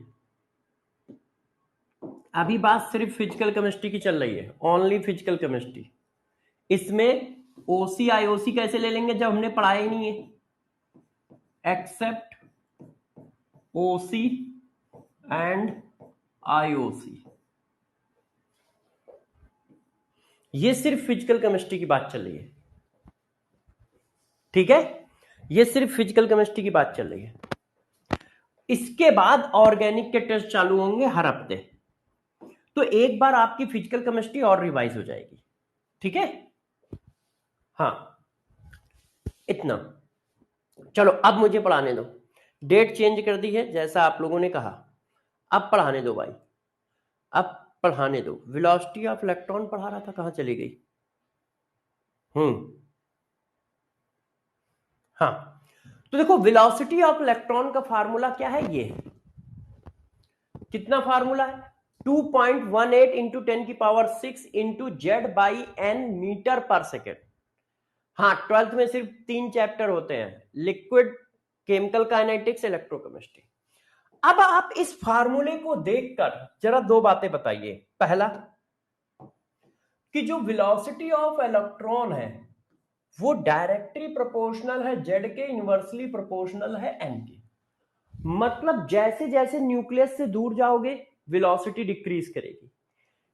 अभी बात सिर्फ फिजिकल केमिस्ट्री की चल रही है, ओनली फिजिकल केमिस्ट्री। इसमें ओसी आईओसी कैसे ले लेंगे जब हमने पढ़ाया ही नहीं है। एक्सेप्ट ओसी एंड आईओसी, ये सिर्फ फिजिकल केमिस्ट्री की बात चल रही है, ठीक है, ये सिर्फ फिजिकल केमिस्ट्री की बात चल रही है। इसके बाद ऑर्गेनिक के टेस्ट चालू होंगे हर हफ्ते, तो एक बार आपकी फिजिकल केमिस्ट्री और रिवाइज हो जाएगी, ठीक है। हाँ इतना, चलो अब मुझे पढ़ाने दो। डेट चेंज कर दी है जैसा आप लोगों ने कहा, अब पढ़ाने दो भाई, अब पढ़ाने दो। वेलोसिटी ऑफ इलेक्ट्रॉन पढ़ा रहा था, कहां चली गई? हाँ, तो देखो वेलोसिटी ऑफ इलेक्ट्रॉन का फार्मूला क्या है, ये कितना फार्मूला है 2.18 into 10⁻⁶ into Z by N metre per second. हाँ 12th में सिर्फ 3 चैप्टर होते हैं, लिक्विड, केमिकल काइनेटिक्स, इलेक्ट्रोकेमिस्ट्री। अब आप इस फार्मूले को देखकर जरा दो बातें बताइए। पहला कि जो वेलोसिटी ऑफ इलेक्ट्रॉन है वो डायरेक्टली प्रोपोर्शनल है जेड के, इनवर्सली प्रोपोर्शनल है एन के। मतलब जैसे जैसे न्यूक्लियस से दूर जाओगे वेलोसिटी डिक्रीज करेगी,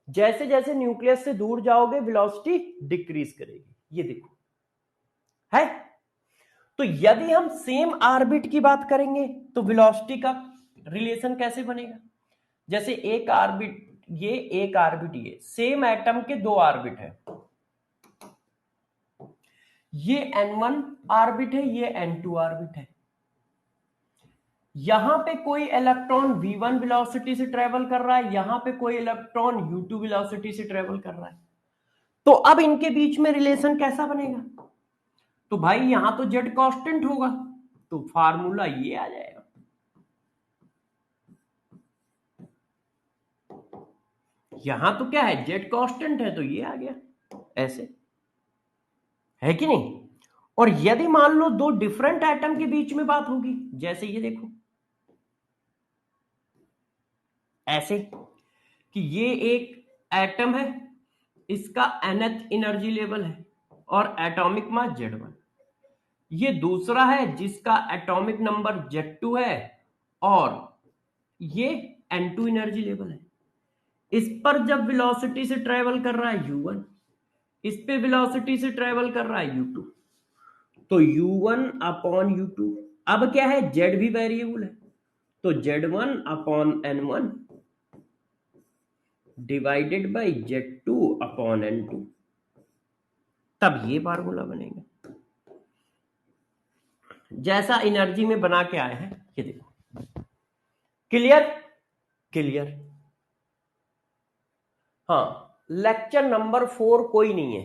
जैसे जैसे न्यूक्लियस से दूर जाओगे वेलोसिटी डिक्रीज करेगी, ये देखो है। तो यदि हम सेम ऑर्बिट की बात करेंगे तो वेलोसिटी का रिलेशन कैसे बनेगा? जैसे एक ऑर्बिट ये, एक ऑर्बिट ये, सेम एटम के दो ऑर्बिट है, ये n1 ऑर्बिट है, ये n2 ऑर्बिट है। यहां पे कोई इलेक्ट्रॉन v1 वेलोसिटी से ट्रेवल कर रहा है, यहां पे कोई इलेक्ट्रॉन u2 वेलोसिटी से ट्रेवल कर रहा है। तो अब इनके बीच में रिलेशन कैसा बनेगा? तो भाई यहां तो जेड कांस्टेंट होगा, तो फार्मूला ये आ जाएगा। यहां तो क्या है, जेड कांस्टेंट है, तो ये आ गया, ऐसे है कि नहीं। और यदि मान लो दो डिफरेंट एटम के बीच में बात होगी, जैसे ये देखो ऐसे कि ये एक एटम है, इसका nth एनर्जी लेवल है और एटॉमिक मास Z1, ये दूसरा है जिसका एटॉमिक नंबर Z2 है और ये n2 एनर्जी लेवल है। इस पर जब वेलोसिटी से ट्रेवल कर रहा है u1, इस पे वेलोसिटी से ट्रेवल कर रहा है u2, तो u1 अपॉन u2, अब क्या है z भी वेरिएबल है, तो z1 upon n1 divided by z2 upon n2, तब ये फार्मूला बनेगा जैसा एनर्जी में बना के आए हैं, ये देखो। क्लियर? क्लियर। हाँ लेक्चर नंबर 4 कोई नहीं है,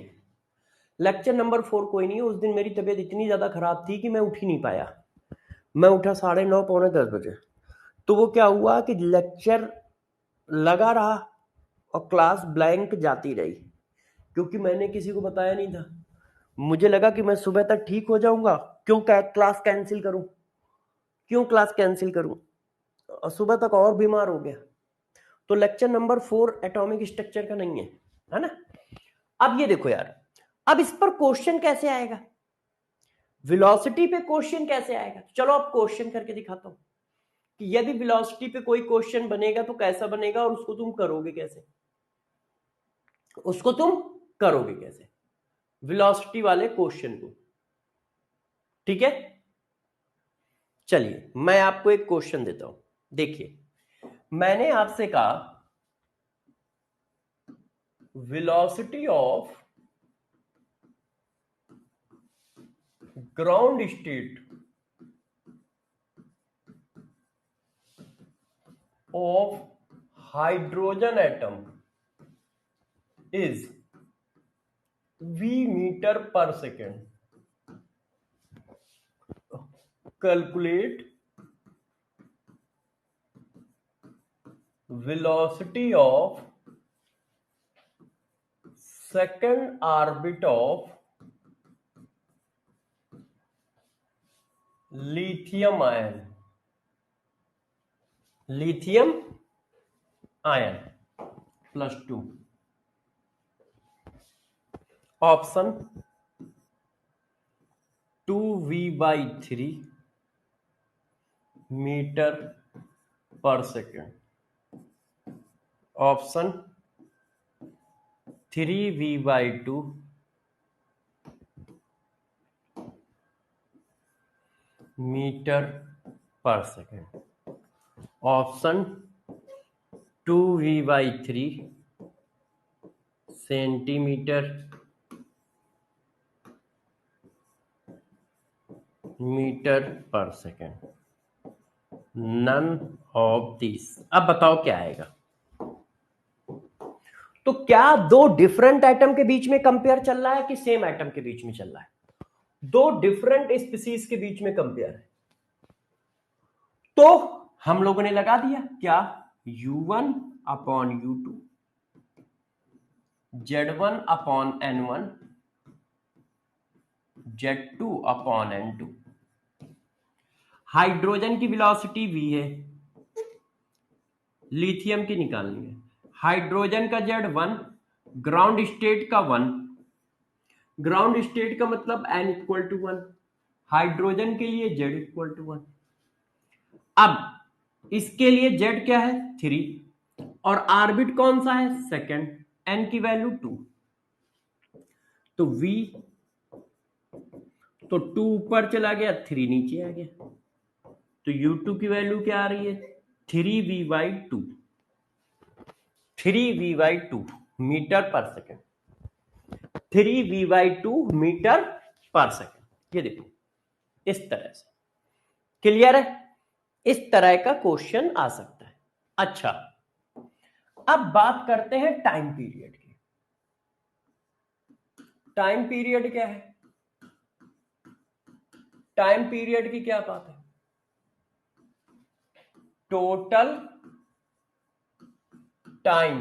लेक्चर नंबर 4 कोई नहीं है। उस दिन मेरी तबीयत इतनी ज्यादा खराब थी कि मैं उठ ही नहीं पाया, मैं उठा 9:30 पौने 10 बजे। तो वो क्या हुआ कि लेक्चर लगा रहा और क्लास ब्लैंक जाती रही, क्योंकि मैंने किसी को बताया नहीं था। मुझे लगा कि मैं सुबह तक ठीक हो जाऊंगा, क्यों क्लास कैंसिल करूं, क्यों क्लास कैंसिल करूं, और सुबह तक और बीमार हो गया। तो लेक्चर नंबर 4 एटॉमिक स्ट्रक्चर का नहीं है ना। अब ये देखो यार, अब इस पर क्वेश्चन कैसे आएगा, वेलोसिटी पे क्वेश्चन कैसे आएगा? चलो अब क्वेश्चन करके दिखाता हूं कि यदि वेलोसिटी पे कोई क्वेश्चन बनेगा तो कैसा बनेगा और उसको तुम करोगे कैसे, उसको तुम करोगे कैसे वेलोसिटी वाले क्वेश्चन को, ठीक है। चलिए मैं आपको एक क्वेश्चन देता हूं, देखिए मैंने आपसे कहा velocity of ground state of hydrogen atom is v metre per second, calculate velocity of second orbit of lithium ion, lithium ion +2। Option 2V/3 metre per second. Option 3V/2 metre per second. Option 2V/3 centimetre metre per second. None of this. अब बताओ क्या आएगा। तो क्या दो different atom के बीच में compare चल रहा है कि सेम एटम के बीच में चल रहा है? दो डिफरेंट स्पीसीज के बीच में कंपेयर है। तो हम लोगों ने लगा दिया क्या, U1/U2 Z1/N1 Z2/N2। हाइड्रोजन की वेलोसिटी v है, लिथियम की निकालनी है। हाइड्रोजन का Z1, ग्राउंड स्टेट का 1, ग्राउंड स्टेट का मतलब n=1, हाइड्रोजन के लिए Z=1। अब इसके लिए Z क्या है 3 और ऑर्बिट कौन सा है सेकंड, n की वैल्यू 2, तो V तो 2 ऊपर चला गया 3 नीचे आ गया, तो U2 की वैल्यू क्या आ रही है 3V/2, 3V/2 मीटर पर सेकंड, 3V/2 मीटर पर सेकंड। ये देखो इस तरह से, क्लियर है? इस तरह का क्वेश्चन आ सकता है। अच्छा, अब बात करते हैं टाइम पीरियड की। टाइम पीरियड क्या है? टाइम पीरियड की क्या बात है? Total time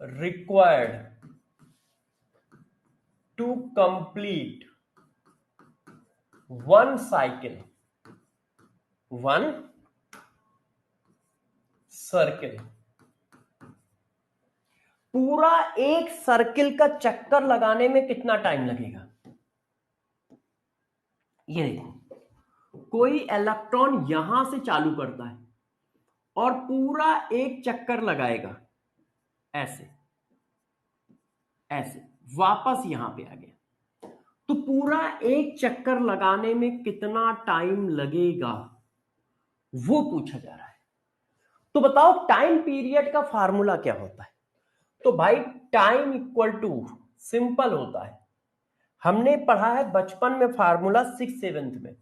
required to complete one cycle, one circle. पूरा एक सर्किल का चक्कर लगाने में कितना टाइम लगेगा? ये देखो, कोई इलेक्ट्रॉन यहां से चालू करता है और पूरा एक चक्कर लगाएगा, ऐसे ऐसे वापस यहां पे आ गया, तो पूरा एक चक्कर लगाने में कितना टाइम लगेगा वो पूछा जा रहा है। तो बताओ टाइम पीरियड का फार्मूला क्या होता है? तो भाई टाइम इक्वल टू सिंपल होता है, हमने पढ़ा है बचपन में फार्मूला 6th-7th में,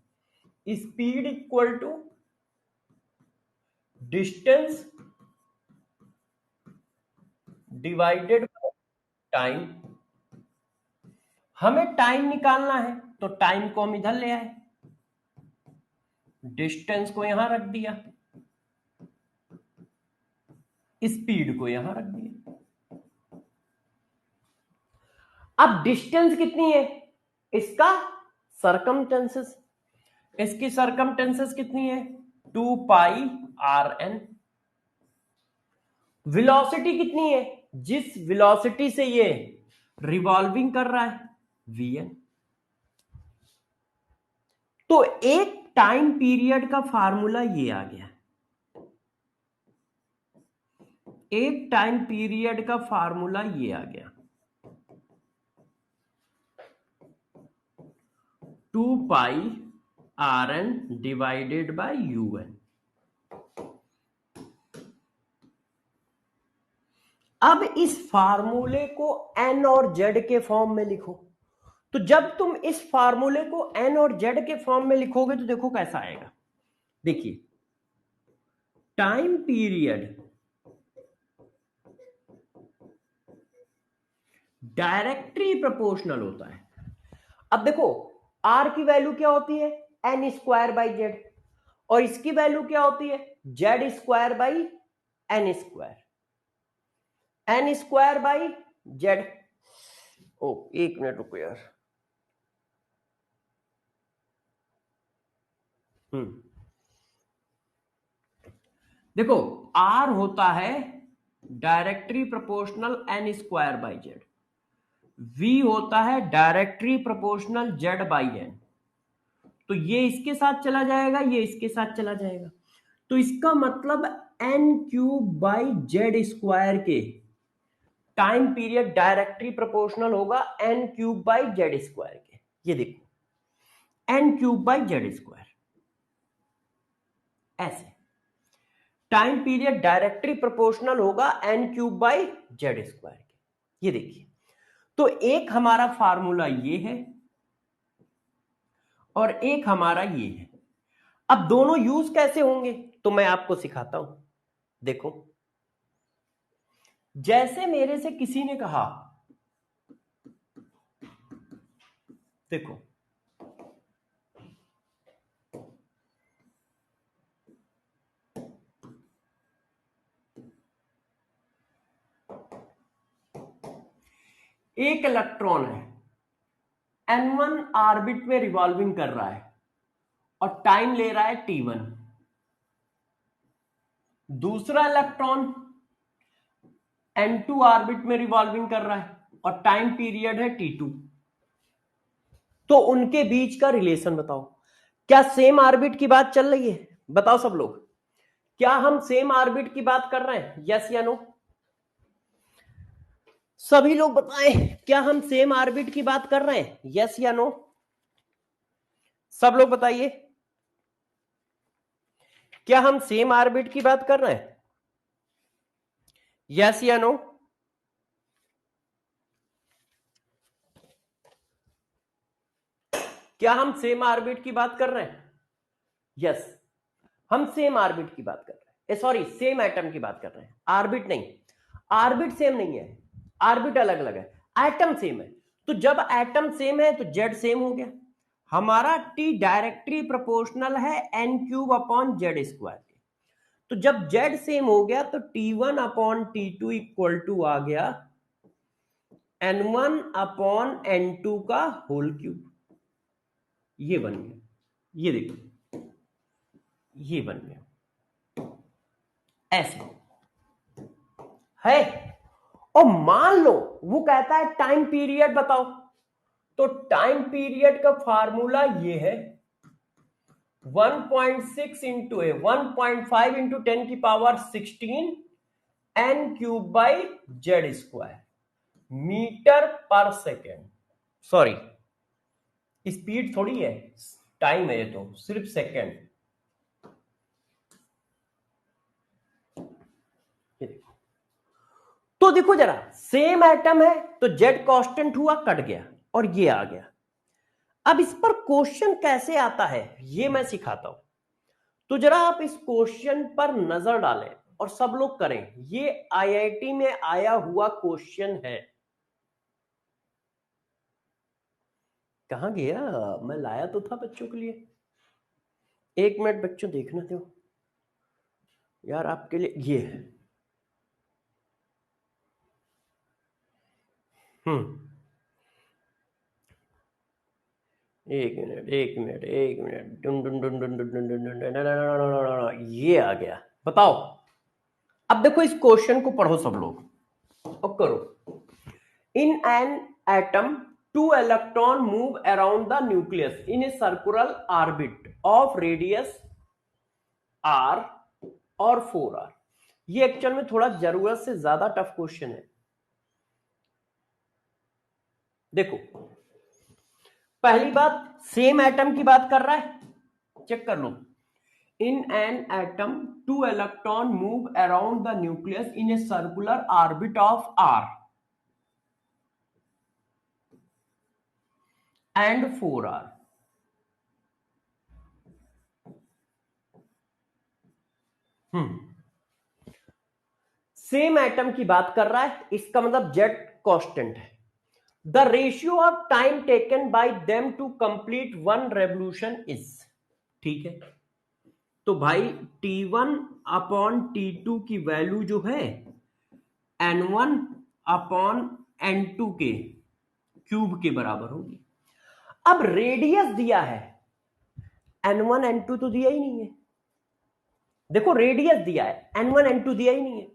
speed equal to distance divided by time. हमें टाइम निकालना है तो टाइम को हम इधर ले आए, डिस्टेंस को यहां रख दिया, स्पीड को यहां रख दिया। अब डिस्टेंस कितनी है इसका, सरकमटेंसेस, इसकी सरकमटेंसेस कितनी है 2πRN। वेलोसिटी कितनी है, जिस वेलोसिटी से ये रिवॉल्विंग कर रहा है Vn। तो एक टाइम पीरियड का फार्मूला ये आ गया, एक टाइम पीरियड का फार्मूला ये आ गया 2πRN डिवाइडेड बाय UN। अब इस फार्मूले को N और Z के फॉर्म में लिखो। तो जब तुम इस फार्मूले को N और Z के फॉर्म में लिखोगे तो देखो कैसा आएगा। देखिए टाइम पीरियड डायरेक्टली प्रोपोर्शनल होता है। अब देखो R की वैल्यू क्या होती है N²/Z और इसकी वैल्यू क्या होती है Z²/N², N²/Z। ओ एक मिनट रुको यार, देखो R होता है directly proportional n square by Z, V होता है directly proportional z by n। तो ये इसके साथ चला जाएगा, ये इसके साथ चला जाएगा, तो इसका मतलब n cube by Z square के टाइम पीरियड डायरेक्टली प्रोपोर्शनल होगा n cube by Z square के। ये देखो n cube by Z square, ऐसे टाइम पीरियड डायरेक्टली प्रोपोर्शनल होगा n cube by Z square के। ये देखिए, तो एक हमारा फार्मूला ये है और एक हमारा ये है। अब दोनों यूज कैसे होंगे तो मैं आपको सिखाता हूं। देखो, जैसे मेरे से किसी ने कहा, देखो एक इलेक्ट्रॉन है, n1 ऑर्बिट में रिवॉल्विंग कर रहा है और टाइम ले रहा है t1। दूसरा इलेक्ट्रॉन n2 ऑर्बिट में रिवॉल्विंग कर रहा है और टाइम पीरियड है t2। तो उनके बीच का रिलेशन बताओ। क्या सेम ऑर्बिट की बात चल रही है? बताओ सब लोग, क्या हम सेम ऑर्बिट की बात कर रहे हैं? यस या नो? सभी लोग बताएं, क्या हम सेम ऑर्बिट की बात कर रहे हैं? यस या नो? सब लोग बताइए, क्या हम सेम ऑर्बिट की बात कर रहे हैं? यस या नो? क्या हम सेम ऑर्बिट की बात कर रहे हैं? यस, हम सेम ऑर्बिट की बात कर रहे हैं, सॉरी सेम एटम की बात कर रहे हैं, ऑर्बिट नहीं। ऑर्बिट सेम नहीं है, ऑर्बिट अलग अलग है, एटम सेम है। तो जब एटम सेम है तो जेड सेम हो गया। हमारा टी डायरेक्टली प्रोपोर्शनल है n cube upon Z square के। तो जब जेड सेम हो गया तो t1 upon t2 equal to आ गया n1 अपॉन n2 का होल क्यूब। ये बन गया, ये देखो ये बन गया, ऐसे है। और मान लो वो कहता है टाइम पीरियड बताओ, तो टाइम पीरियड का फार्मूला ये है 1.6 इंटू 1.5 इंटू 10 की power 16 n cube by Z square metre per second. Sorry, speed थोड़ी है, टाइम है ये तो सिर्फ सेकेंड। तो देखो जरा, सेम एटम है तो जेड कांस्टेंट हुआ, कट गया और ये आ गया। अब इस पर क्वेश्चन कैसे आता है ये मैं सिखाता हूं। तो जरा आप इस क्वेश्चन पर नजर डालें और सब लोग करें। ये आईआईटी में आया हुआ क्वेश्चन है। कहां गया? मैं लाया तो था बच्चों के लिए। एक मिनट बच्चों, देखना दो यार आपके लिए। ये है, एक मिनट एक मिनट एक मिनट, डुन डुन डुन डुन डुन डुन डुन डुन डुन, ये आ गया। बताओ, अब देखो इस क्वेश्चन को पढ़ो सब लोग और करो। इन an atom two electron move around the nucleus in a circular orbit of radius r और 4r। ये एक्चुअल में थोड़ा जरूरत से ज्यादा टफ क्वेश्चन है। देखो, पहली बात, सेम एटम की बात कर रहा है, चेक कर लो। In an atom two electron move around the nucleus in a circular orbit of r and 4r। Same atom की बात कर रहा है, इसका मतलब जेड कांस्टेंट है। The ratio of time taken by them to complete one revolution is, ठीक है। तो भाई T1 अपॉन T2 की वैल्यू जो है N1 अपॉन N2 के क्यूब के बराबर होगी। अब रेडियस दिया है N1 N2 तो दिया ही नहीं है, देखो रेडियस दिया है, N1 N2 दिया ही नहीं है।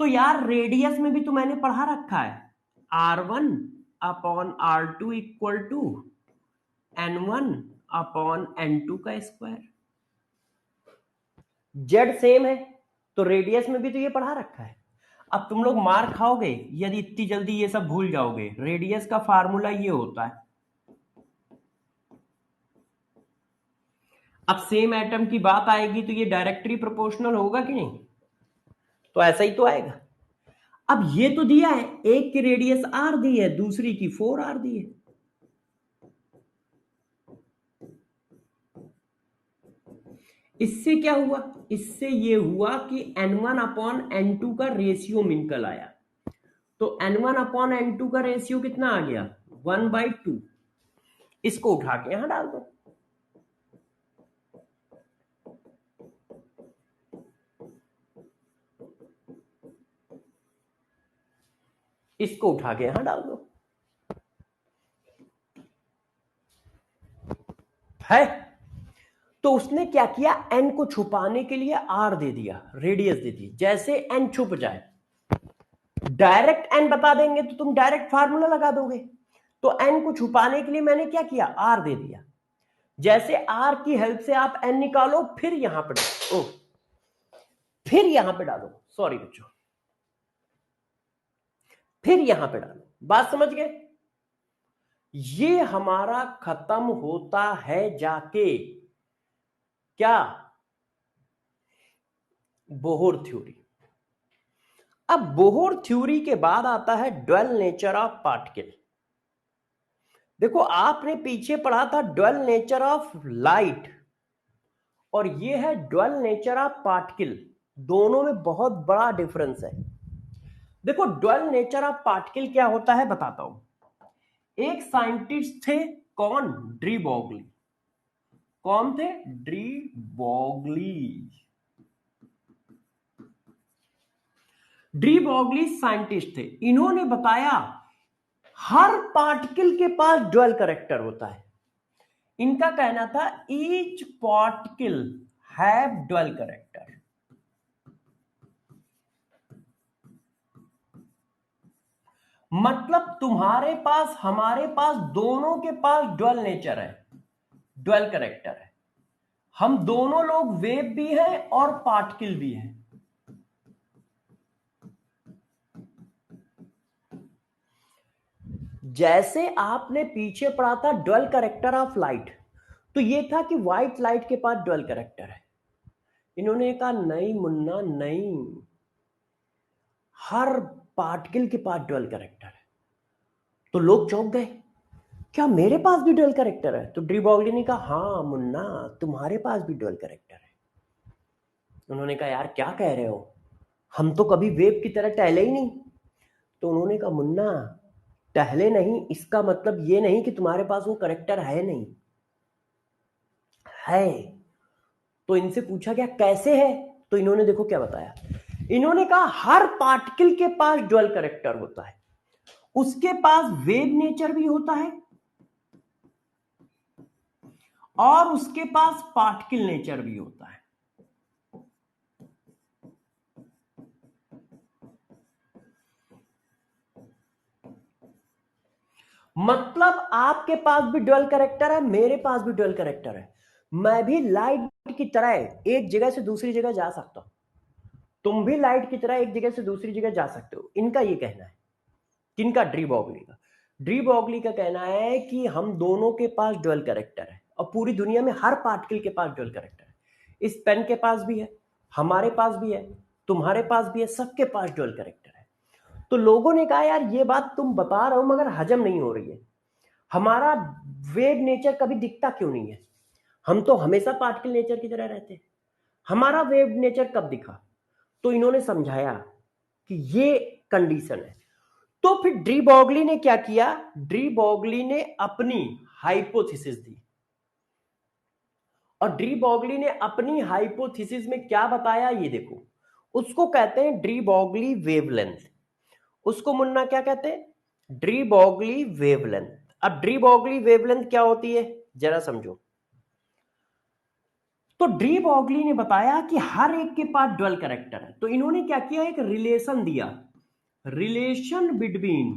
तो यार रेडियस में भी तो मैंने पढ़ा रखा है R1 upon R2 equal to N1 upon N2 का स्क्वायर। जेड सेम है तो रेडियस में भी तो ये पढ़ा रखा है। अब तुम लोग मार खाओगे यदि इतनी जल्दी ये सब भूल जाओगे। रेडियस का फार्मूला ये होता है। अब सेम एटम की बात आएगी तो ये डायरेक्टली प्रोपोर्शनल होगा कि नहीं, तो ऐसा ही तो आएगा। अब ये तो दिया है, एक की रेडियस आर दी है, दूसरी की 4r दी है। इससे क्या हुआ, इससे ये हुआ कि N1 अपॉन N2 का रेशियो निकल आया। तो N1 अपॉन N2 का रेशियो कितना आ गया 1/2। इसको उठा के यहां डाल दो। इसको उठा के यहां डाल दो, है। तो उसने क्या किया, n को छुपाने के लिए r दे दिया, रेडियस दे दी। जैसे n छुप जाए, डायरेक्ट n बता देंगे तो तुम डायरेक्ट फार्मूला लगा दोगे। तो n को छुपाने के लिए मैंने क्या किया, r दे दिया। जैसे r की हेल्प से आप n निकालो, फिर यहां पे डालो, फिर यहां पे डालो, सॉरी बच्चों, फिर यहां पे डालो। बात समझ गए। ये हमारा खत्म होता है जाके क्या, बोहर थ्योरी। अब बोहर थ्योरी के बाद आता है ड्वेल नेचर ऑफ पार्टिकल। देखो आपने पीछे पढ़ा था ड्वेल नेचर ऑफ लाइट, और ये है ड्वेल नेचर ऑफ पार्टिकल। दोनों में बहुत बड़ा डिफरेंस है। देखो ड्वेल नेचर ऑफ पार्टिकल क्या होता है बताता हूं। एक साइंटिस्ट थे, कौन, डी ब्रोगली। कौन थे, de Broglie. De Broglie scientist थे। इन्होंने बताया हर पार्टिकल के पास ड्वेल कैरेक्टर होता है। इनका कहना था each particle have dual character. मतलब तुम्हारे पास, हमारे पास, दोनों के पास ड्वेल नेचर है, ड्वेल कैरेक्टर है। हम दोनों लोग वेव भी हैं और पार्टिकल भी हैं। जैसे आपने पीछे पढ़ा था ड्वेल कैरेक्टर ऑफ लाइट, तो ये था कि व्हाइट लाइट के पास ड्वेल कैरेक्टर है। इन्होंने कहा नहीं मुन्ना नहीं, हर पार्टिकल के पास ड्वेल कैरेक्टर है। तो लोग चौंक गए, क्या मेरे पास भी ड्वेल कैरेक्टर है? तो डी ब्रोगली ने कहा हाँ मुन्ना, तुम्हारे पास भी ड्वेल कैरेक्टर है। उन्होंने कहा यार क्या कह रहे हो, हम तो कभी वेव की तरह टहले ही नहीं। तो उन्होंने कहा मुन्ना, टहले नहीं इसका मतलब ये नहीं कि तुम्हारे पास वो कैरेक्टर है नहीं, है। तो इनसे पूछा गया कैसे है, तो इन्होंने देखो क्या बताया। इन्होंने कहा हर पार्टिकल के पास ड्वेल कैरेक्टर होता है, उसके पास वेव नेचर भी होता है और उसके पास पार्टिकल नेचर भी होता है। मतलब आपके पास भी ड्वेल कैरेक्टर है, मेरे पास भी ड्वेल कैरेक्टर है। मैं भी लाइट की तरह एक जगह से दूसरी जगह जा सकता हूं, तुम भी लाइट की तरह एक जगह से दूसरी जगह जा सकते हो। इनका ये कहना है, किनका, डी ब्रोगली का। डी ब्रोगली का कहना है कि हम दोनों के पास ड्वेल कैरेक्टर है और पूरी दुनिया में हर पार्टिकल के पास ड्वेल कैरेक्टर है। इस पेन के पास भी है, हमारे पास भी है, तुम्हारे पास भी है, सबके पास ड्वेल कैरेक्टर है। तो लोगों ने कहा यार ये बात तुम बता रहे हो मगर हजम नहीं हो रही है, हमारा वेव नेचर कभी दिखता क्यों नहीं है? हम तो हमेशा पार्टिकल नेचर की तरह रहते हैं, हमारा वेव नेचर कब दिखा? तो इन्होंने समझाया कि ये कंडीशन है। तो फिर डी ब्रोगली ने क्या किया, डी ब्रोगली ने अपनी हाइपोथेसिस दी, और डी ब्रोगली ने अपनी हाइपोथेसिस में क्या बताया ये देखो। उसको कहते हैं डी ब्रोगली वेवलेंथ। उसको मुन्ना क्या कहते हैं, डी ब्रोगली वेवलेंथ। अब डी ब्रोगली वेवलेंथ क्या होती है जरा समझो। तो डी ब्रॉगली ने बताया कि हर एक के पास ड्वेल कैरेक्टर है, तो इन्होंने क्या किया, एक रिलेशन दिया, relation between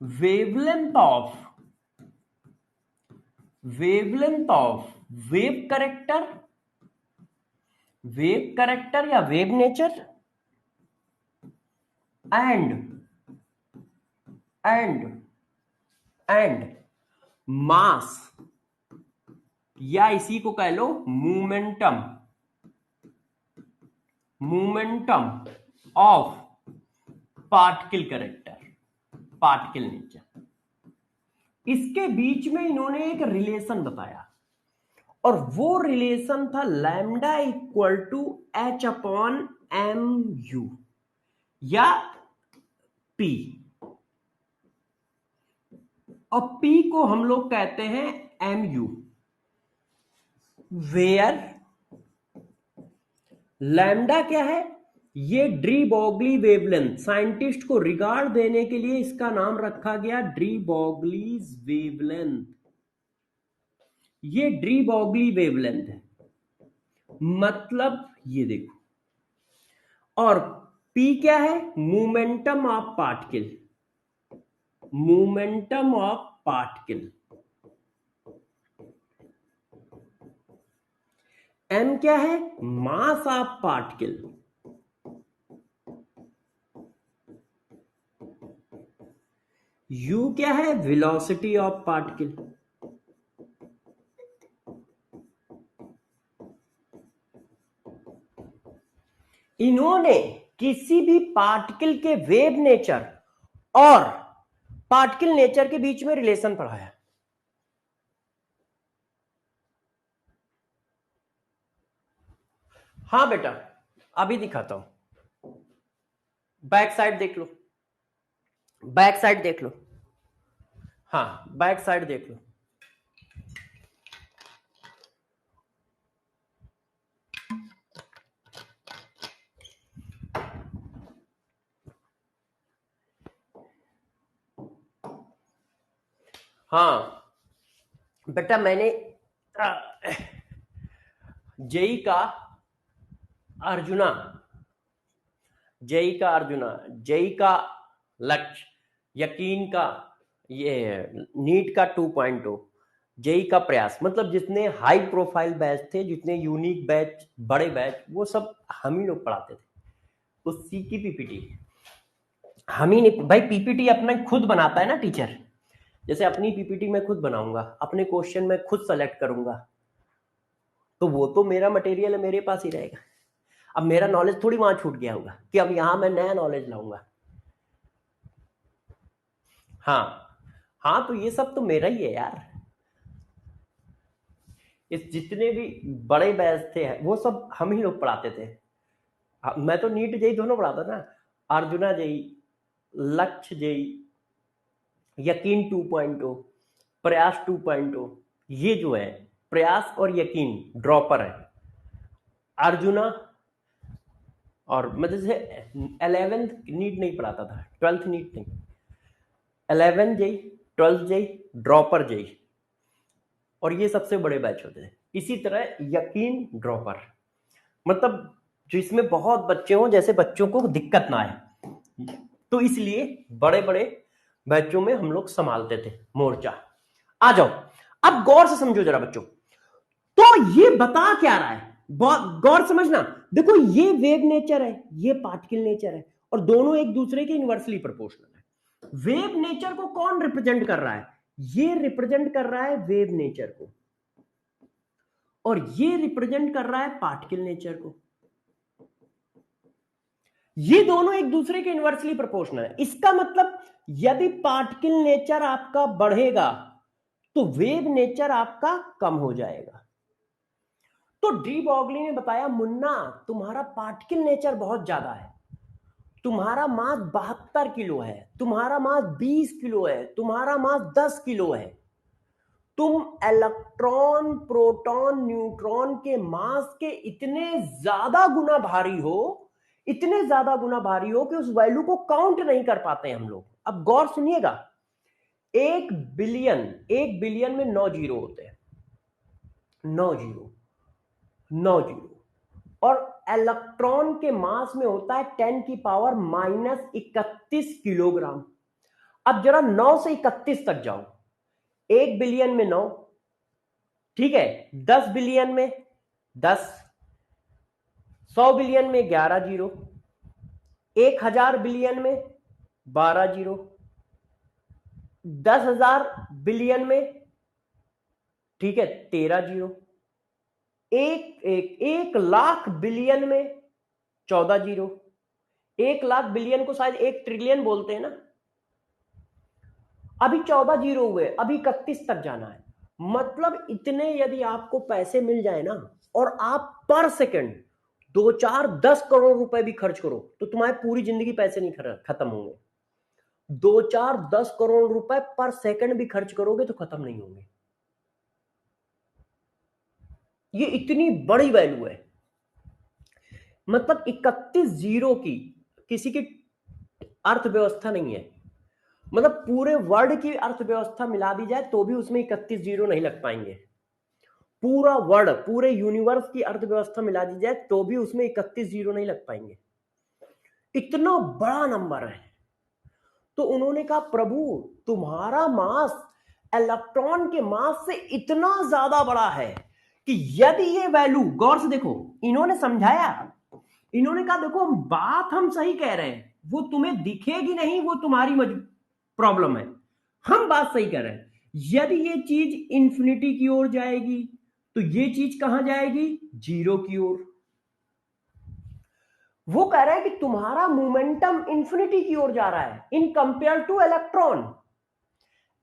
wavelength of wave character या वेव नेचर एंड मास, या इसी को कह लो मोमेंटम ऑफ पार्टिकल नेचर। इसके बीच में इन्होंने एक रिलेशन बताया, और वो रिलेशन था lambda equal to H upon M U या पी, और पी को हम लोग कहते हैं एम यू, वेयर लैम्डा क्या है, ये डी ब्रॉगली वेवलेंथ, साइंटिस्ट को रिगार्ड देने के लिए इसका नाम रखा गया डी ब्रॉगलीज वेवलेंथ। ये डी ब्रॉगली वेवलेंथ है, मतलब ये देखो, और पी क्या है, मोमेंटम ऑफ पार्टिकल, एम क्या है, मास ऑफ पार्टिकल, यू क्या है, वेलोसिटी ऑफ पार्टिकल। इन्होंने किसी भी पार्टिकल के वेव नेचर और पार्टिकल नेचर के बीच में रिलेशन पढ़ाया। हाँ बेटा, अभी दिखाता हूं, बैक साइड देख लो, हाँ बैक साइड देख लो। हाँ बेटा, मैंने जेई का अर्जुना, जेई का लक्ष्य, यकीन का, ये नीट का 2.0, जेई का प्रयास, मतलब जितने हाई प्रोफाइल बैच थे, जितने यूनिक बैच, बड़े बैच, वो सब हम ही लोग पढ़ाते थे। उसी की पीपीटी हम ही ने, भाई पीपीटी अपना खुद बनाता है ना टीचर, जैसे अपनी पीपीटी मैं खुद बनाऊंगा, अपने क्वेश्चन मैं खुद सेलेक्ट करूंगा, तो वो तो मेरा मटेरियल है, मेरे पास ही रहेगा। अब मेरा नॉलेज थोड़ी वहां छूट गया होगा कि अब यहां मैं नया नॉलेज लाऊंगा। हाँ, तो ये सब तो मेरा ही है यार। इस जितने भी बड़े बैच थे वो सब हम ही लोग पढ़ाते थे। मैं तो नीट जेई दोनों पढ़ाता ना, अर्जुना जेई, लक्ष्य जेई, यकीन 2.0, प्रयास 2.0, ये जो है प्रयास और यकीन ड्रॉपर है, अर्जुना, और मैं जैसे 11th नीट नहीं पढ़ाता था, 12th नीट नहीं, 11 जेई, 12 जेई, ड्रॉपर जेई, और ये सबसे बड़े बैच होते थे। इसी तरह यकीन ड्रॉपर, मतलब जो इसमें बहुत बच्चे हों, जैसे बच्चों को दिक्कत ना आए, तो इसलिए बड़े बड़े बैचों में हम लोग संभालते थे मोर्चा। आ जाओ, अब गौर से समझो जरा बच्चों, तो ये बता क्या रहा है, गौर समझना। देखो ये वेव नेचर है, ये पार्टिकल नेचर है, और दोनों एक दूसरे के इनवर्सली प्रोपोर्शनल है। वेव नेचर को कौन रिप्रेजेंट कर रहा है, ये रिप्रेजेंट कर रहा है वेव नेचर को, और ये रिप्रेजेंट कर रहा है पार्टिकल नेचर को। ये दोनों एक दूसरे के इनवर्सली प्रोपोर्शनल है। इसका मतलब यदि पार्टिकल नेचर आपका बढ़ेगा तो वेव नेचर आपका कम हो जाएगा। तो डी ब्रॉगली ने बताया, मुन्ना तुम्हारा पार्टिकल नेचर बहुत ज्यादा है, तुम्हारा मास 72 किलो है, तुम्हारा मास 20 किलो है, तुम्हारा मास 10 किलो है, तुम इलेक्ट्रॉन, प्रोटॉन, न्यूट्रॉन के मास के इतने ज्यादा गुना भारी हो, इतने ज्यादा गुना भारी हो कि उस वैल्यू को काउंट नहीं कर पाते हम लोग। अब गौर सुनिएगा, एक बिलियन में 9 जीरो होते हैं, 9 जीरो, 9 जीरो। और इलेक्ट्रॉन के मास में होता है 10 की पावर -31 किलोग्राम। अब जरा 9 से 31 तक जाओ। 1 बिलियन में 9, ठीक है, 10 बिलियन में 10, 100 बिलियन में 11 जीरो, 1000 बिलियन में 12 जीरो, 10,000 बिलियन में, ठीक है, 13 जीरो, 1 लाख बिलियन में 14 जीरो। 1 लाख बिलियन को शायद 1 ट्रिलियन बोलते हैं ना। अभी 14 जीरो हुए, अभी 31 तक जाना है। मतलब इतने यदि आपको पैसे मिल जाए ना, और आप पर सेकंड 2, 4, 10 करोड़ रुपए भी खर्च करो, तो तुम्हारी पूरी जिंदगी पैसे नहीं खत्म होंगे। 2, 4, 10 करोड़ रुपए पर सेकंड भी खर्च करोगे तो खत्म नहीं होंगे। ये इतनी बड़ी वैल्यू है। मतलब 31 जीरो की किसी की अर्थव्यवस्था नहीं है। मतलब पूरे वर्ल्ड की अर्थव्यवस्था मिला दी जाए तो भी उसमें 31 जीरो नहीं लग पाएंगे। पूरा वर्ल्ड, पूरे यूनिवर्स की अर्थव्यवस्था मिला दी जाए तो भी उसमें 31 जीरो नहीं लग पाएंगे। इतना बड़ा नंबर है। तो उन्होंने कहा प्रभु तुम्हारा मास इलेक्ट्रॉन के मास से इतना ज्यादा बड़ा है कि यदि ये वैल्यू, गौर से देखो, इन्होंने समझाया, इन्होंने कहा देखो बात हम सही कह रहे हैं, वो तुम्हें दिखेगी नहीं, वो तुम्हारी प्रॉब्लम है, हम बात सही कर रहे हैं। यदि ये चीज इंफिनिटी की ओर जाएगी तो ये चीज कहां जाएगी? जीरो की ओर। वो कह रहे हैं कि तुम्हारा मोमेंटम इंफिनिटी की ओर जा रहा है in compare two electron.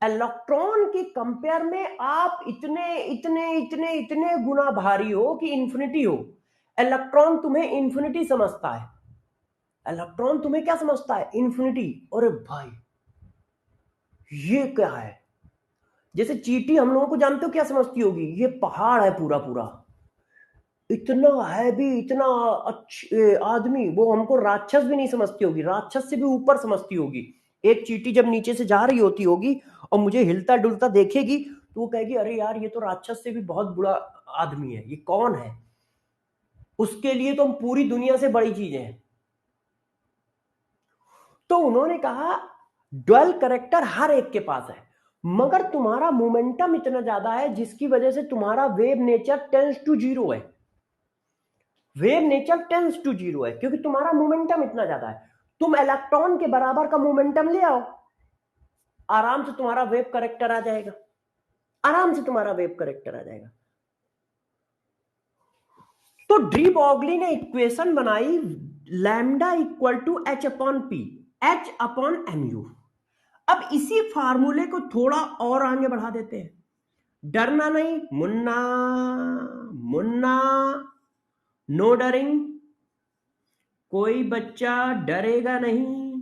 Electron के कंपेयर में आप इतने इतने इतने इतने गुना भारी हो कि इंफिनिटी हो। इलेक्ट्रॉन तुम्हें इंफिनिटी समझता है। इलेक्ट्रॉन तुम्हें क्या समझता है? इंफिनिटी। अरे भाई ये क्या है? जैसे चींटी हम लोगों को जानते हो क्या समझती होगी? ये पहाड़ है पूरा पूरा, इतना हैवी, इतना अच्छे आदमी, वो हमको राक्षस भी नहीं समझती होगी, राक्षस से भी ऊपर समझती होगी। एक चींटी जब नीचे से जा रही होती होगी और मुझे हिलता डुलता देखेगी तो वो कहेगी अरे यार ये तो राक्षस से भी बहुत बुरा आदमी है, ये कौन है? उसके लिए तो हम पूरी दुनिया से बड़ी चीजें हैं। तो उन्होंने कहा ड्वेल करेक्टर हर एक के पास है, मगर तुम्हारा मोमेंटम इतना ज्यादा है जिसकी वजह से तुम्हारा wave nature tends to zero है। Wave nature tends to zero है क्योंकि तुम्हारा मोमेंटम इतना ज्यादा है। तुम इलेक्ट्रॉन के बराबर का मोमेंटम ले आओ, आराम से तुम्हारा वेव करेक्टर आ जाएगा, आराम से तुम्हारा वेव करेक्टर आ जाएगा। तो डी ब्रॉगली ने इक्वेशन बनाई lambda equal to H upon P, H upon M U. अब इसी फार्मूले को थोड़ा और आगे बढ़ा देते हैं। डरना नहीं मुन्ना, मुन्ना नो डरिंग, कोई बच्चा डरेगा नहीं।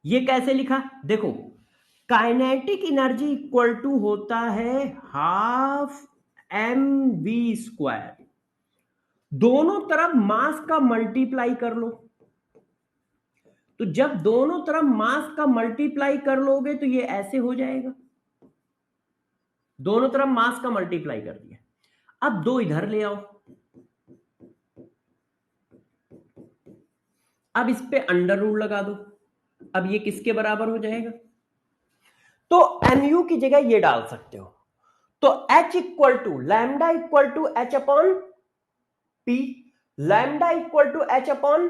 ये कैसे लिखा? देखो काइनेटिक एनर्जी इक्वल टू होता है हाफ mv²। दोनों तरफ मास का मल्टीप्लाई कर लो, तो जब दोनों तरफ मास का मल्टीप्लाई कर लोगे तो ये ऐसे हो जाएगा। दोनों तरफ मास का मल्टीप्लाई कर दिया। अब 2 इधर ले आओ, अब इस पे अंडर रूट लगा दो। अब ये किसके बराबर हो जाएगा? तो mu की जगह ये डाल सकते हो। तो h equal to lambda equal to H upon P, lambda equal to H upon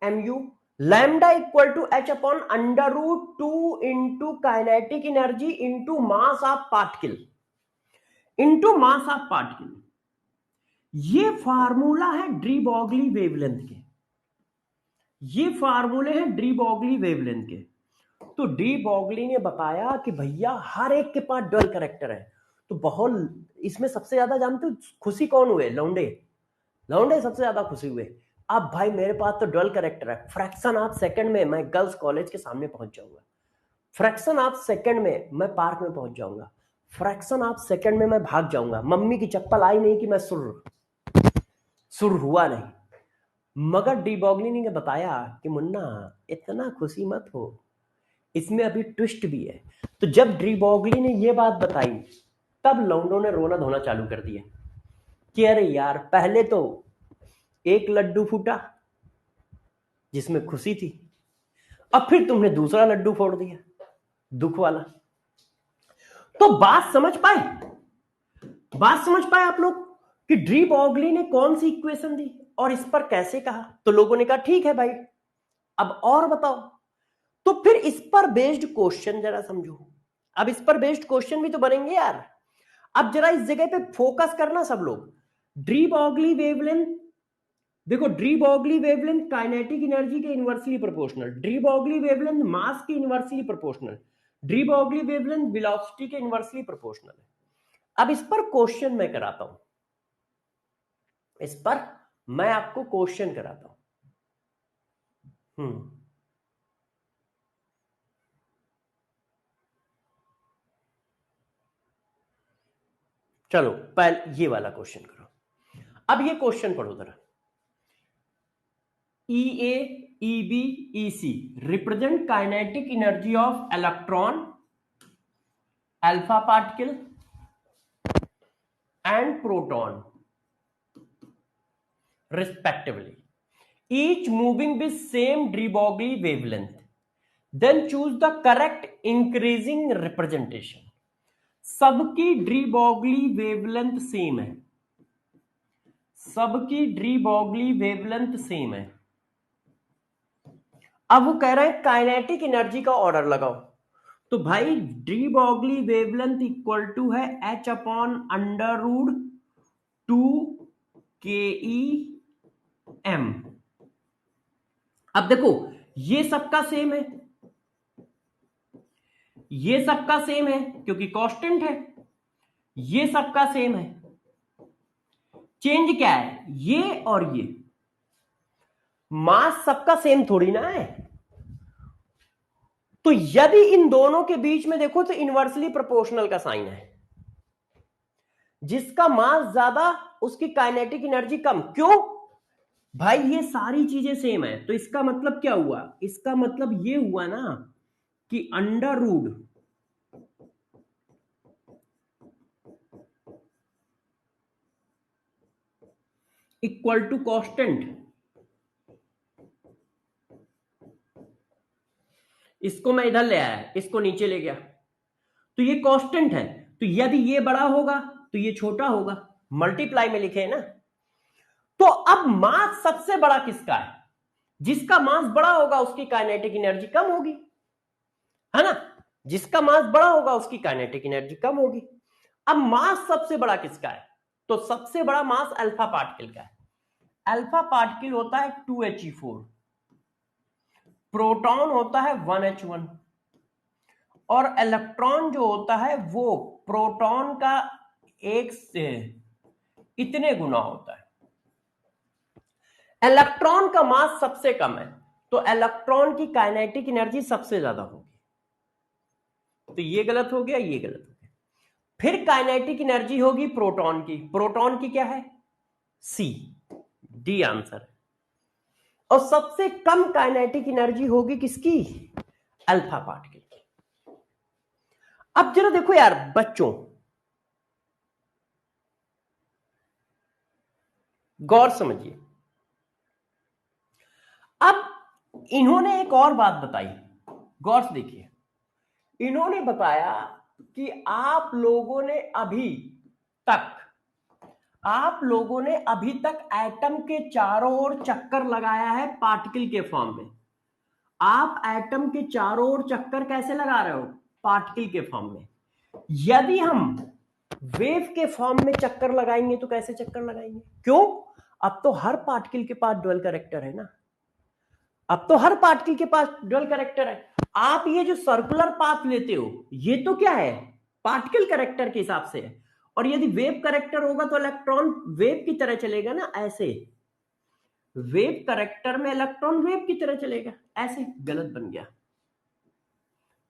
mu, lambda equal to H upon under root 2 into kinetic energy into mass of particle, into mass of particle. ये formula है de Broglie wavelength के, ये फार्मूले हैं D Broglie wavelength के। तो de Broglie ने बताया कि भैया हर एक के पास ड्वेल करेक्टर है। तो बहुत इसमें सबसे ज्यादा जानते हो खुशी कौन हुए? लौंडे, लौंडे सबसे ज्यादा खुशी हुए। अब भाई मेरे पास तो ड्वेल करेक्टर है, फ्रैक्शन ऑफ सेकंड में मैं गर्ल्स कॉलेज के सामने पहुंच जाऊंगा, फ्रैक्शन ऑफ सेकंड में मैं पार्क में पहुंच जाऊंगा, फ्रैक्शन ऑफ सेकंड में मैं भाग जाऊंगा। मम्मी की चप्पल आई नहीं कि मैं सुर हुआ नहीं। मगर डी ब्रॉगली ने बताया कि मुन्ना इतना खुशी मत हो, इसमें अभी ट्विस्ट भी है। तो जब डी ब्रॉगली ने ये बात बताई तब लौंडों ने रोना धोना चालू कर दिया कि अरे यार, पहले तो एक लड्डू फूटा जिसमें खुशी थी, अब फिर तुमने दूसरा लड्डू फोड़ दिया दुख वाला। तो बात समझ पाए आप लोग कि डी ब्रॉगली ने कौन सी इक्वेशन दी और इस पर कैसे कहा। तो लोगों ने कहा ठीक है भाई, अब और बताओ। तो फिर इस पर बेस्ड क्वेश्चन जरा समझो। अब इस पर बेस्ड क्वेश्चन भी तो बनेंगे यार। अब जरा इस जगह पे फोकस करना सब लोग। डी ब्रॉगली वेवलेंथ, देखो de Broglie wavelength kinetic energy के inversely proportional, de Broglie wavelength mass के inversely proportional, de Broglie wavelength velocity के इनवर्सली प्रोपोर्शनल है। अब इस पर क्वेश्चन मैं कराता हूं, इस पर मैं आपको क्वेश्चन कराता हूं। चलो पहले ये वाला क्वेश्चन करो। अब ये क्वेश्चन पढ़ो जरा। E A, E B, E C represent kinetic energy of electron, alpha particle and proton respectively, each moving with same de Broglie wavelength. Then choose the correct increasing representation. सबकी D Broglie wavelength same है, सबकी D Broglie wavelength same है। अब वो कह रहे हैं kinetic energy का ऑर्डर लगाओ। तो भाई de Broglie wavelength equal to है h upon under root 2 KEM। अब देखो ये सबका सेम है, ये सबका सेम है क्योंकि कांस्टेंट है, ये सबका सेम है। चेंज क्या है, ये और ये। मास सबका सेम थोड़ी ना है। तो यदि इन दोनों के बीच में देखो तो इनवर्सली प्रोपोर्शनल का साइन है। जिसका मास ज्यादा उसकी काइनेटिक एनर्जी कम। क्यों भाई, ये सारी चीजें सेम है। तो इसका मतलब क्या हुआ, इसका मतलब ये हुआ ना कि under root equal to constant. इसको मैं इधर ले आया, इसको नीचे ले गया, तो ये कांस्टेंट है। तो यदि ये बड़ा होगा तो ये छोटा होगा, मल्टीप्लाई में लिखे हैं ना। तो अब मास सबसे बड़ा किसका है, जिसका मास बड़ा होगा उसकी काइनेटिक एनर्जी कम होगी, है ना। जिसका मास बड़ा होगा उसकी काइनेटिक एनर्जी कम होगी। अब मास सबसे बड़ा किसका है, तो सबसे बड़ा मास अल्फा पार्टिकल का है। अल्फा पार्टिकल होता है 2He4, प्रोटॉन होता है 1H1 और इलेक्ट्रॉन जो होता है वो प्रोटॉन का एक से इतने गुना होता है। इलेक्ट्रॉन का मास सबसे कम है तो इलेक्ट्रॉन की काइनेटिक एनर्जी सबसे ज्यादा होगी। तो ये गलत हो गया, ये गलत हो गया। फिर काइनेटिक एनर्जी होगी प्रोटॉन की, प्रोटॉन की क्या है, सी, डी आंसर है। और सबसे कम काइनेटिक एनर्जी होगी किसकी, अल्फा पार्टिकल की। अब जरा देखो यार बच्चों, गौर समझिए। अब इन्होंने एक और बात बताई, गौर से देखिए। इन्होंने बताया कि आप लोगों ने अभी तक एटम के चारों ओर चक्कर लगाया है पार्टिकल के फॉर्म में। आप एटम के चारों ओर चक्कर कैसे लगा रहे हो, पार्टिकल के फॉर्म में। यदि हम वेव के फॉर्म में चक्कर लगाएंगे तो कैसे चक्कर लगाएंगे, क्यों, अब तो हर पार्टिकल के पास ड्यूअल कैरेक्टर है ना। अब तो हर पार्टिकल के पास ड्यूअल कैरेक्टर है। आप ये जो सर्कुलर पाथ लेते हो ये तो क्या है, पार्टिकल कैरेक्टर के हिसाब से है। और यदि वेव कैरेक्टर होगा तो इलेक्ट्रॉन वेव की तरह चलेगा ना, ऐसे। वेव कैरेक्टर में इलेक्ट्रॉन वेव की तरह चलेगा, ऐसे गलत बन गया।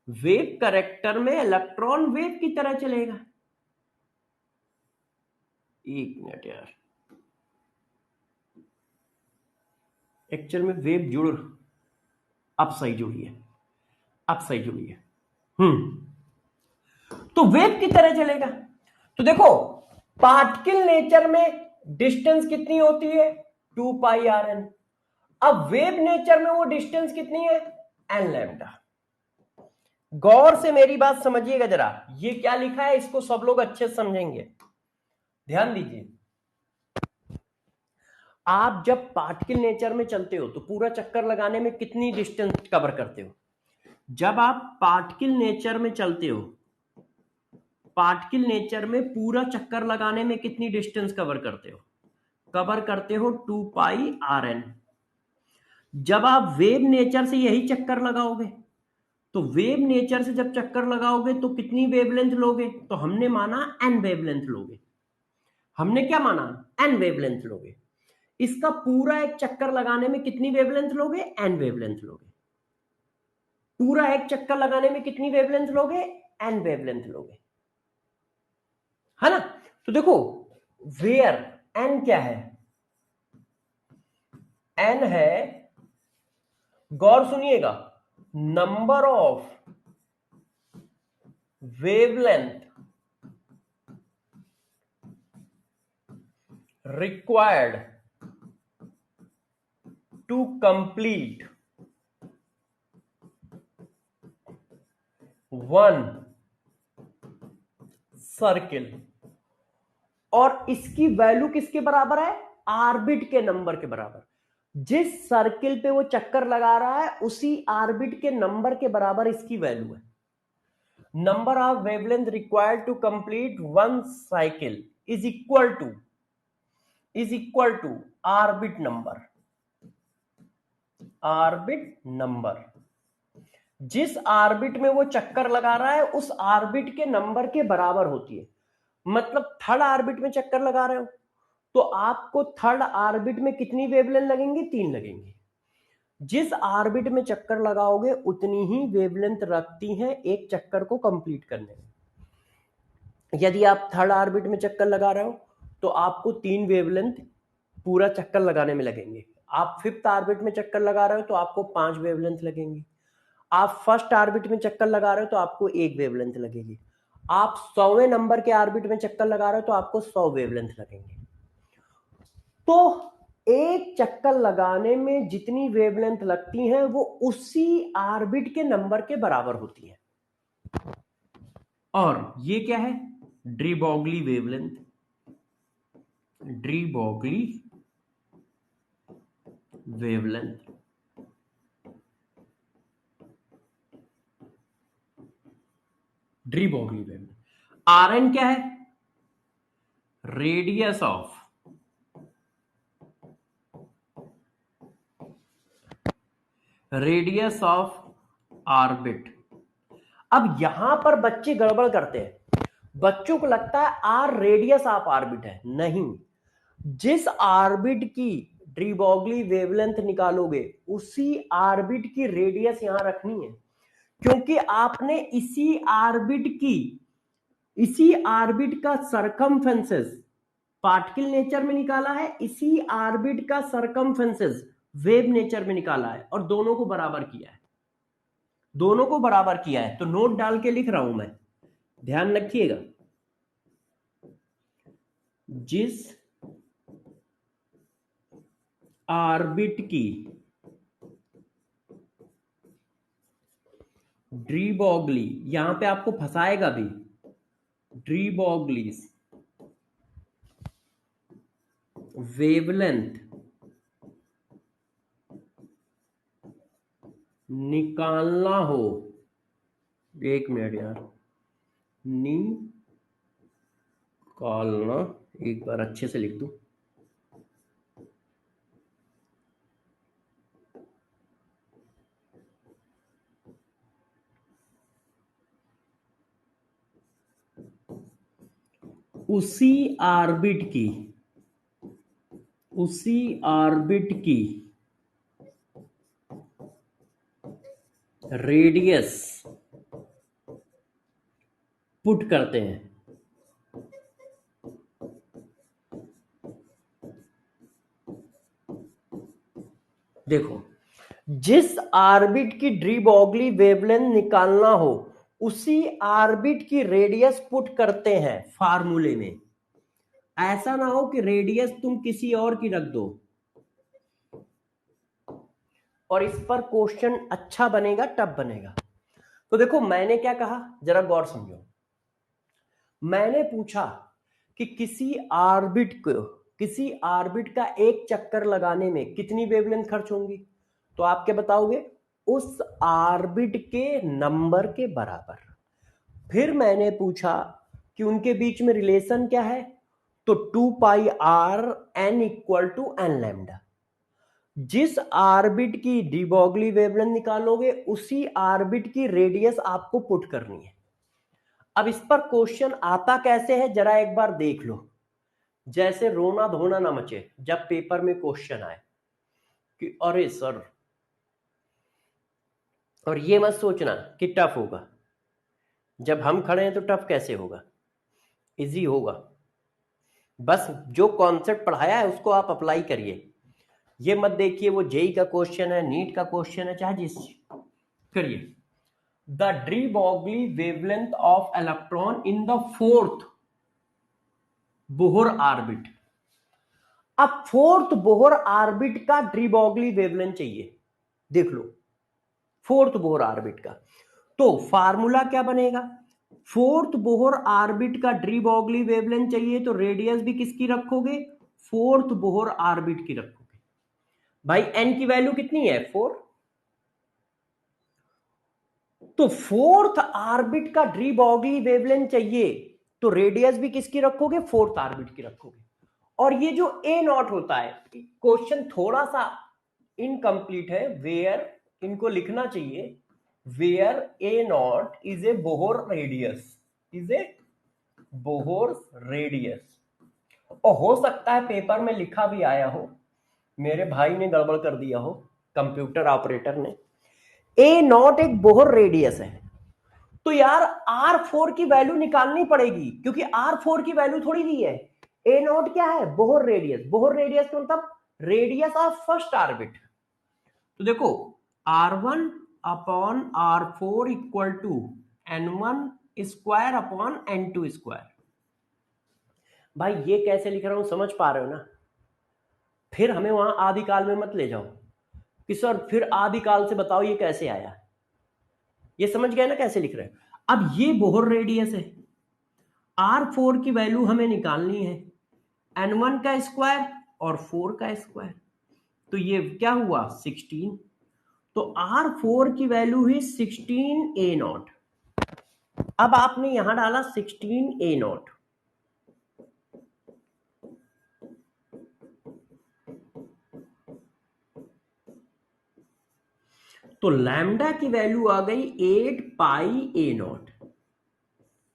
वेव कैरेक्टर में इलेक्ट्रॉन वेव की तरह चलेगा। एक मिनट यार, एक्चुअल में वेव जुड़, अब सही जुड़ी है। अब सही जुड़िए। तो वेव की तरह चलेगा। तो देखो पार्टिकल नेचर में डिस्टेंस कितनी होती है 2 पाई आर एन। अब वेव नेचर में वो डिस्टेंस कितनी है एन लैम्डा। गौर से मेरी बात समझिएगा जरा, ये क्या लिखा है इसको सब लोग अच्छे से समझेंगे, ध्यान दीजिए। आप जब पार्टिकल नेचर में चलते हो तो पूरा चक्कर लगाने में कितनी डिस्टेंस कवर करते हो? जब आप पार्टिकल नेचर में चलते हो, पार्टिकल नेचर में पूरा चक्कर लगाने में कितनी डिस्टेंस कवर करते हो? कवर करते हो 2 पाई आर एन। जब आप वेव नेचर से यही चक्कर लगाओगे तो वेव नेचर से जब चक्कर लगाओगे तो कितनी वेवलेंथ लोगे? तो हमने माना एन वेवलेंथ लोगे। हमने क्या माना? एन वेवलेंथ लोगे। इसका पूरा एक चक्कर लगाने में कितनी वेवलेंथ लोगे? एन वेवलेंथ लोगे। पूरा एक चक्कर लगाने में कितनी वेवलेंथ लोगे? एन वेवलेंथ लोगे, है ना? तो देखो वेयर एन क्या है? एन है, गौर सुनिएगा, number of wavelength required to complete one circle. और इसकी वैल्यू किसके बराबर है? आर्बिट के नंबर के बराबर। जिस सर्किल पे वो चक्कर लगा रहा है उसी आर्बिट के नंबर के बराबर इसकी वैल्यू है। Number of wavelength required to complete one cycle is equal to orbit number. Orbit number, जिस आर्बिट में वो चक्कर लगा रहा है उस आर्बिट के नंबर के बराबर होती है। मतलब थर्ड आर्बिट में चक्कर लगा रहे हो तो आपको थर्ड आर्बिट में कितनी वेवलेंथ लगेंगी? 3 लगेंगी। जिस आर्बिट में चक्कर लगाओगे उतनी ही वेवलेंथ रखती हैं एक चक्कर को कंप्लीट करने में। यदि आप थर्ड आर्बिट में चक्कर लगा रहे हो तो आपको 3 वेवलेंथ पूरा चक्कर लगाने में लगेंगे। आप फिफ्थ आर्बिट में चक्कर लगा रहे हो तो आपको 5 वेवलेंथ लगेंगी। आप फर्स्ट आर्बिट में चक्कर लगा रहे हो तो आपको 1 वेवलेंथ लगेगी। आप 100वें नंबर के आर्बिट में चक्कर लगा रहे हो तो आपको 100 वेवलेंथ लगेंगे। तो एक चक्कर लगाने में जितनी वेवलेंथ लगती हैं वो उसी आर्बिट के नंबर के बराबर होती है। और ये क्या है? De Broglie wavelength. De Broglie wavelength, de Broglie wavelength. R N क्या है? Radius of orbit. अब यहां पर बच्चे गड़बड़ करते हैं। बच्चों को लगता है आर रेडियस ऑफ ऑर्बिट है। नहीं, जिस ऑर्बिट की डी ब्रोगली वेवलेंथ निकालोगे उसी ऑर्बिट की रेडियस यहां रखनी है, क्योंकि आपने इसी ऑर्बिट का सरकमफेरेंस पार्टिकल नेचर में निकाला है, इसी ऑर्बिट का सरकमफेरेंस वेव नेचर में निकाला है और दोनों को बराबर किया है। दोनों को बराबर किया है तो नोट डाल के लिख रहा हूं मैं, ध्यान रखिएगा। जिस ऑर्बिट की डी ब्रोगली, यहां पे आपको फंसाएगा भी, डी ब्रोगली वेवलेंथ निकालना हो, 1 मिनट यार, निकालना, एक बार अच्छे से लिख दूं, उसी ऑर्बिट की रेडियस पुट करते हैं। देखो जिस ऑर्बिट की डी ब्रॉगली वेवलेंथ निकालना हो उसी ऑर्बिट की रेडियस पुट करते हैं फार्मूले में। ऐसा ना हो कि रेडियस तुम किसी और की रख दो। और इस पर क्वेश्चन अच्छा बनेगा तब बनेगा। तो देखो मैंने क्या कहा, जरा गौर समझो। मैंने पूछा कि किसी ऑर्बिट का एक चक्कर लगाने में कितनी वेवलेंथ खर्च होंगी, तो आप क्या बताओगे, उस ऑर्बिट के नंबर के बराबर। फिर मैंने पूछा कि उनके बीच में रिलेशन क्या है, तो 2πr n equal to N lambda. जिस ऑर्बिट की डी ब्रॉगली वेवलेंथ निकालोगे उसी ऑर्बिट की रेडियस आपको पुट करनी है। अब इस पर क्वेश्चन आता कैसे है जरा एक बार देख लो। जैसे रोना धोना ना मचे जब पेपर में क्वेश्चन आए कि अरे सर, और ये मत सोचना कि टफ होगा। जब हम खड़े हैं तो टफ कैसे होगा, इजी होगा। बस जो कॉन्सेप्ट पढ़ाया है उसको आप अप्लाई करिए। ये मत देखिए वो जेई का क्वेश्चन है, नीट का क्वेश्चन है, चाहे जिस करिए। The D Broglie wavelength of electron in the fourth Bohr orbit. अब फोर्थ बोहर ऑर्बिट का डी ब्रॉगली वेवलेंथ चाहिए, देख लो फोर्थ बोहर ऑर्बिट का। तो फार्मूला क्या बनेगा, फोर्थ बोहर ऑर्बिट का डी ब्रॉगली वेवलेंथ चाहिए तो रेडियस भी किसकी रखोगे, फोर्थ बोहर ऑर्बिट की रखोगे। भाई एन की वैल्यू कितनी है, 4। तो फोर्थ ऑर्बिट का डी ब्रॉगली वेवलेंथ चाहिए तो रेडियस भी किसकी रखोगे, फोर्थ ऑर्बिट की रखोगे। और ये जो ए नॉट होता है, क्वेश्चन थोड़ा सा इनकम्प्लीट है, वेयर इनको लिखना चाहिए, where a naught is a Bohr radius, is a Bohr radius. और हो सकता है पेपर में लिखा भी आया हो, मेरे भाई ने गड़बड़ कर दिया हो, कंप्यूटर ऑपरेटर ने। ए नॉट एक बोहर रेडियस है, तो यार R4 की वैल्यू निकालनी पड़ेगी क्योंकि R4 की वैल्यू थोड़ी दी है। ए नॉट क्या है, बोहर रेडियस। बोहर रेडियस का मतलब रेडियस ऑफ फर्स्ट ऑर्बिट। तो देखो R1 upon R4 equal to N1 square upon N2 square. भाई ये कैसे लिख रहा हूं समझ पा रहे हो ना। फिर हमें वहां आदिकाल में मत ले जाओ कि सर फिर आदिकाल से बताओ ये कैसे आया। ये समझ गए ना कैसे लिख रहे हैं। अब ये बोहर रेडियस है, R4 की वैल्यू हमें निकालनी है, N1 का स्क्वायर और 4 का स्क्वायर। तो ये क्या हुआ 16। तो R4 की वैल्यू है 16 ए नॉट। अब आपने यहां डाला 16 ए नॉट, तो लैम्डा की वैल्यू आ गई 8 पाई ए नॉट।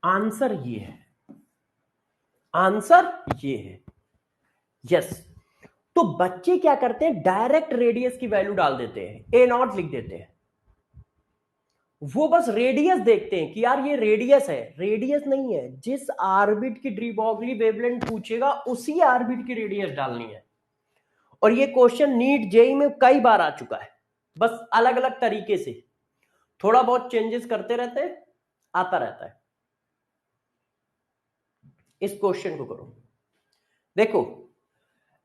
आंसर ये है, आंसर ये है, यस। तो बच्चे क्या करते हैं, डायरेक्ट रेडियस की वैल्यू डाल देते हैं, ए नॉट लिख देते हैं। वो बस रेडियस देखते हैं कि यार ये रेडियस है, रेडियस नहीं है। जिस ऑर्बिट की डी ब्रॉगली वेवलेंथ पूछेगा उसी ऑर्बिट की रेडियस डालनी है। और ये क्वेश्चन नीट जेई में कई बार आ चुका है, बस अलग अलग तरीके से थोड़ा बहुत चेंजेस करते रहते हैं, आता रहता है। इस क्वेश्चन को करो, देखो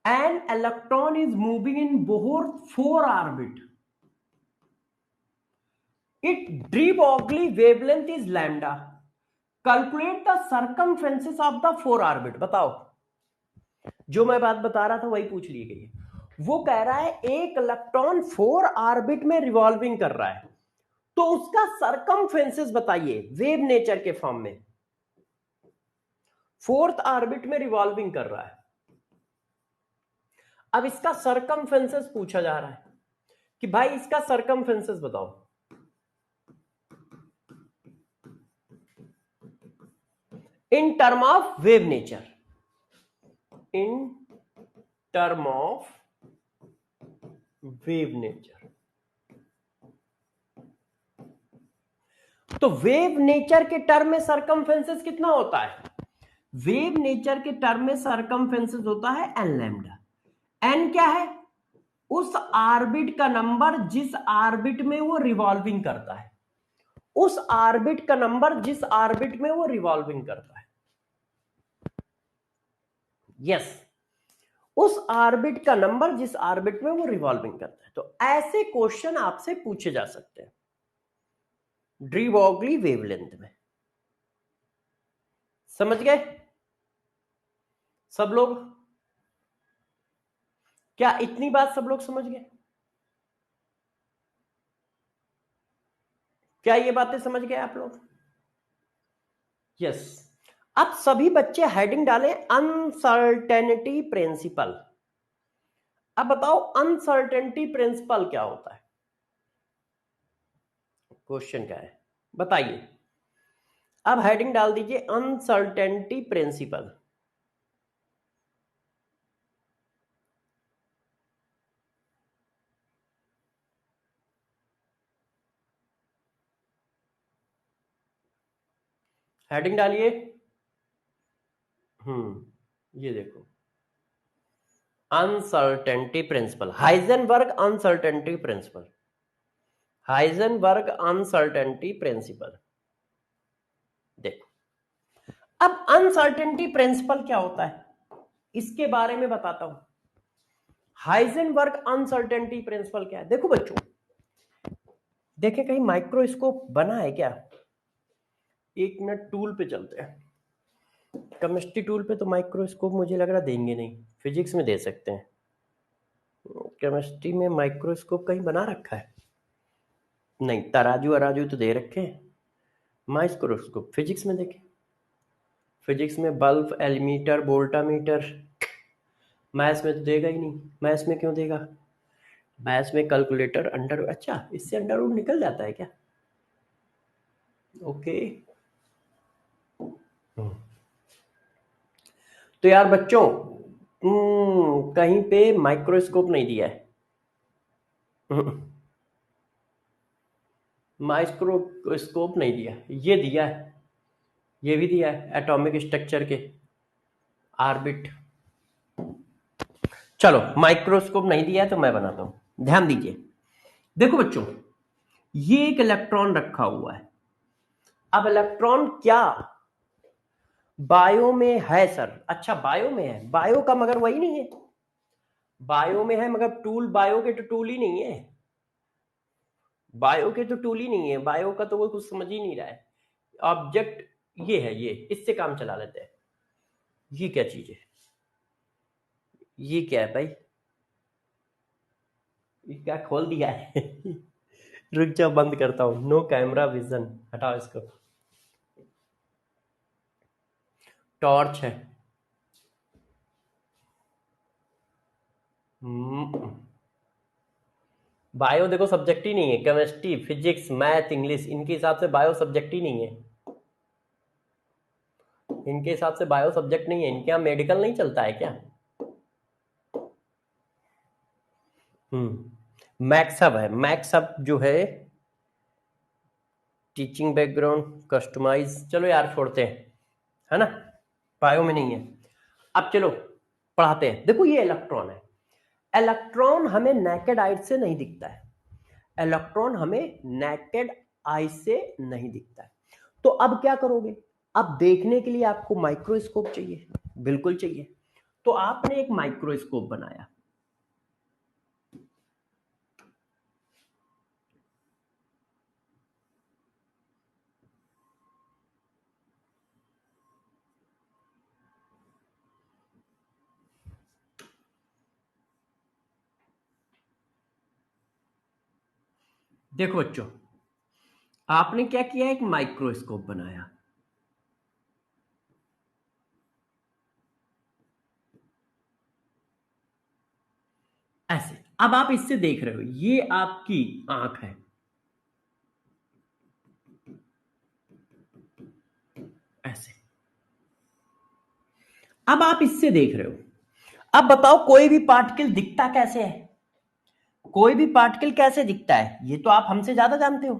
an electron is moving in Bohr 4 orbit, its de Broglie wavelength is lambda, calculate the circumferences of the 4 orbit। बताओ, जो मैं बात बता रहा था वही पूछ ली गई है। वो कह रहा है एक इलेक्ट्रॉन 4 ऑर्बिट में रिवॉल्विंग कर रहा है, तो उसका सरकमफ्रेंसेस बताइए वेव नेचर के फॉर्म में। फोर्थ ऑर्बिट में रिवॉल्विंग कर रहा है, अब इसका सरकमफ्रेंसेस पूछा जा रहा है कि भाई इसका सरकमफ्रेंसेस बताओ। In term of wave nature, in term of wave nature. तो वेव नेचर के टर्म में सरकमफ्रेंसेस कितना होता है, वेव नेचर के टर्म में सरकमफ्रेंसेस होता है एन लैम्डा। एन क्या है, उस ऑर्बिट का नंबर जिस ऑर्बिट में वो रिवॉल्विंग करता है, उस ऑर्बिट का नंबर जिस ऑर्बिट में वो रिवॉल्विंग करता है। यस, उस ऑर्बिट का नंबर जिस ऑर्बिट में वो रिवॉल्विंग करता है। तो ऐसे क्वेश्चन आपसे पूछे जा सकते हैं डी ब्रोगली वेवलेंथ में। समझ गए सब लोग? क्या इतनी बात सब लोग समझ गए? क्या ये बातें समझ गए आप लोग? यस। अब सभी बच्चे हेडिंग डालें अनसर्टेनिटी प्रिंसिपल। अब बताओ अनसर्टेनिटी प्रिंसिपल क्या होता है? क्वेश्चन क्या है बताइए। अब हेडिंग डाल दीजिए अनसर्टेनिटी प्रिंसिपल। हेडिंग डालिए। ये देखो uncertainty principle, Heisenberg uncertainty principle, Heisenberg uncertainty principle. देखो अब अनसर्टेनिटी प्रिंसिपल क्या होता है इसके बारे में बताता हूं। हाइजेनबर्ग अनसर्टेनिटी प्रिंसिपल क्या है? देखो बच्चों, देखें कहीं माइक्रोस्कोप बना है क्या? एक मिनट, टूल पे चलते हैं। केमिस्ट्री टूल पे तो माइक्रोस्कोप मुझे लग रहा देंगे नहीं, फिजिक्स में दे सकते हैं। केमिस्ट्री में माइक्रोस्कोप कहीं बना रखा है? नहीं, तराजू अराजू तो दे रखे हैं। माइक्रोस्कोप फिजिक्स में देखें, फिजिक्स में बल्ब, एलीमीटर, वोल्टामीटर। मैथ्स में तो देगा ही नहीं। मैथ्स में क्यों देगा? मैथ्स में कैलकुलेटर, अंडर, अच्छा इससे अंडर रूट निकल जाता है क्या? ओके। तो यार बच्चों कहीं पे माइक्रोस्कोप नहीं दिया है। माइक्रोस्कोप नहीं दिया, ये दिया है, ये भी दिया है एटॉमिक स्ट्रक्चर के ऑर्बिट। चलो माइक्रोस्कोप नहीं दिया है तो मैं बनाता हूं, ध्यान दीजिए। देखो बच्चों, ये एक इलेक्ट्रॉन रखा हुआ है। अब इलेक्ट्रॉन क्या बायो में है सर? अच्छा बायो में है, बायो का मगर वही नहीं है। बायो में है मगर टूल, बायो के तो टूल ही नहीं है। बायो के तो टूल ही नहीं है, बायो का तो वो कुछ समझ ही नहीं रहा है। ऑब्जेक्ट ये है, ये इससे काम चला लेते हैं। ये क्या चीज है? ये क्या है भाई? ये क्या खोल दिया है? रुक जाओ, बंद करता हूं। नो कैमरा विजन, हटाओ इसको। टॉर्च है। बायो देखो सब्जेक्ट ही नहीं है। केमिस्ट्री, फिजिक्स, मैथ, इंग्लिश, इनके हिसाब से बायो सब्जेक्ट ही नहीं है। इनके हिसाब से बायो सब्जेक्ट नहीं है। इनके यहाँ मेडिकल नहीं चलता है क्या? मैक्सअप है। मैक्सअप जो है टीचिंग बैकग्राउंड कस्टमाइज, चलो यार छोड़ते हैं, है ना, बायो में नहीं है। अब चलो पढ़ाते हैं। देखो ये इलेक्ट्रॉन है। इलेक्ट्रॉन हमें नेकेड आई से नहीं दिखता है। इलेक्ट्रॉन हमें नेकेड आई से नहीं दिखता है। तो अब क्या करोगे? अब देखने के लिए आपको माइक्रोस्कोप चाहिए, बिल्कुल चाहिए। तो आपने एक माइक्रोस्कोप बनाया। देखो बच्चों, आपने क्या किया? एक माइक्रोस्कोप बनाया ऐसे। अब आप इससे देख रहे हो, ये आपकी आंख है, ऐसे। अब आप इससे देख रहे हो। अब बताओ कोई भी पार्टिकल दिखता कैसे है? कोई भी पार्टिकल कैसे दिखता है ये तो आप हमसे ज्यादा जानते हो।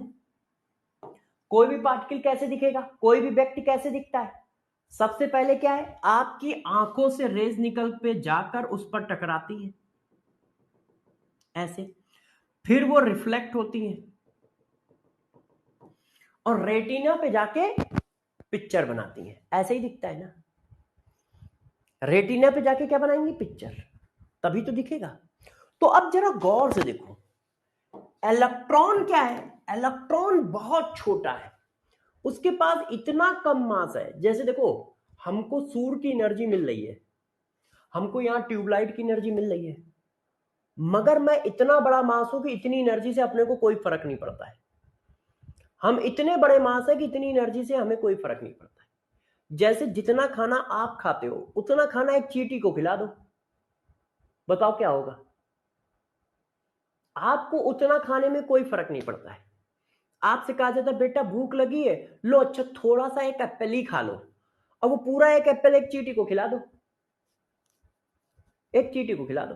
कोई भी पार्टिकल कैसे दिखेगा? कोई भी व्यक्ति कैसे दिखता है? सबसे पहले क्या है, आपकी आंखों से रेज निकल पे जाकर उस पर टकराती है। ऐसे, फिर वो रिफ्लेक्ट होती हैं और रेटिना पे जाके पिक्चर बनाती हैं। ऐसे ही दिखता है ना, रेटिना पे जाके क्या बनाएंगी, पिक्चर, तभी तो दिखेगा। तो अब जरा गौर से देखो, इलेक्ट्रॉन क्या है, इलेक्ट्रॉन बहुत छोटा है, उसके पास इतना कम मास है। जैसे देखो, हमको सूर्य की एनर्जी मिल रही है, हमको यहां ट्यूबलाइट की एनर्जी मिल रही है, मगर मैं इतना बड़ा मास हूं कि इतनी एनर्जी से अपने को कोई फर्क नहीं पड़ता है। हम इतने बड़े मास है कि इतनी एनर्जी से हमें कोई फर्क नहीं पड़ता है। जैसे जितना खाना आप खाते हो उतना खाना एक चींटी को खिला दो, बताओ क्या होगा, आपको उतना खाने में कोई फर्क नहीं पड़ता है। आपसे कहा जाता है बेटा भूख लगी है, लो अच्छा थोड़ा सा एक एप्पल ही खा लो, अब वो पूरा एक एप्पल एक चींटी को खिला दो, एक चींटी को खिला दो,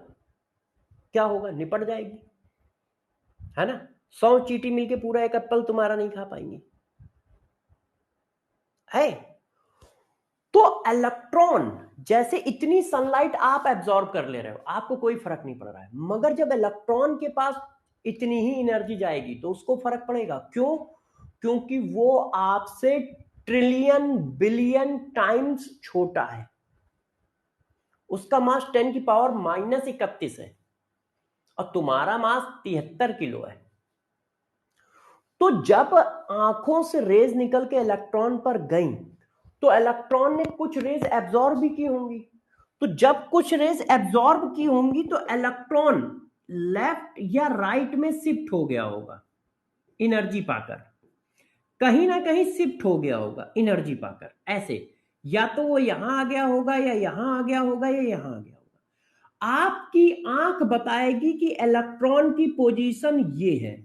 क्या होगा, निपट जाएगी, है ना। 100 चींटी मिलके पूरा एक एप्पल तुम्हारा नहीं खा पाएंगे, है। तो इलेक्ट्रॉन, जैसे इतनी सनलाइट आप एब्जॉर्ब कर ले रहे हो, आपको कोई फर्क नहीं पड़ रहा है, मगर जब इलेक्ट्रॉन के पास इतनी ही एनर्जी जाएगी तो उसको फर्क पड़ेगा। क्यों? क्योंकि वो आपसे ट्रिलियन बिलियन टाइम्स छोटा है, उसका मास 10 की पावर -31 है और तुम्हारा मास 73 किलो है। तो जब आंखों से रेज निकल के इलेक्ट्रॉन पर गई तो इलेक्ट्रॉन ने कुछ रेज एब्जॉर्ब भी की होंगी, तो जब कुछ रेज एब्जॉर्ब की होंगी तो इलेक्ट्रॉन लेफ्ट या राइट में शिफ्ट हो गया होगा एनर्जी पाकर, कहीं ना कहीं शिफ्ट हो गया होगा एनर्जी पाकर, ऐसे या तो वो यहां आ गया होगा या यहां आ गया होगा या यहां आ गया होगा। आपकी आंख बताएगी कि इलेक्ट्रॉन की पोजीशन ये है,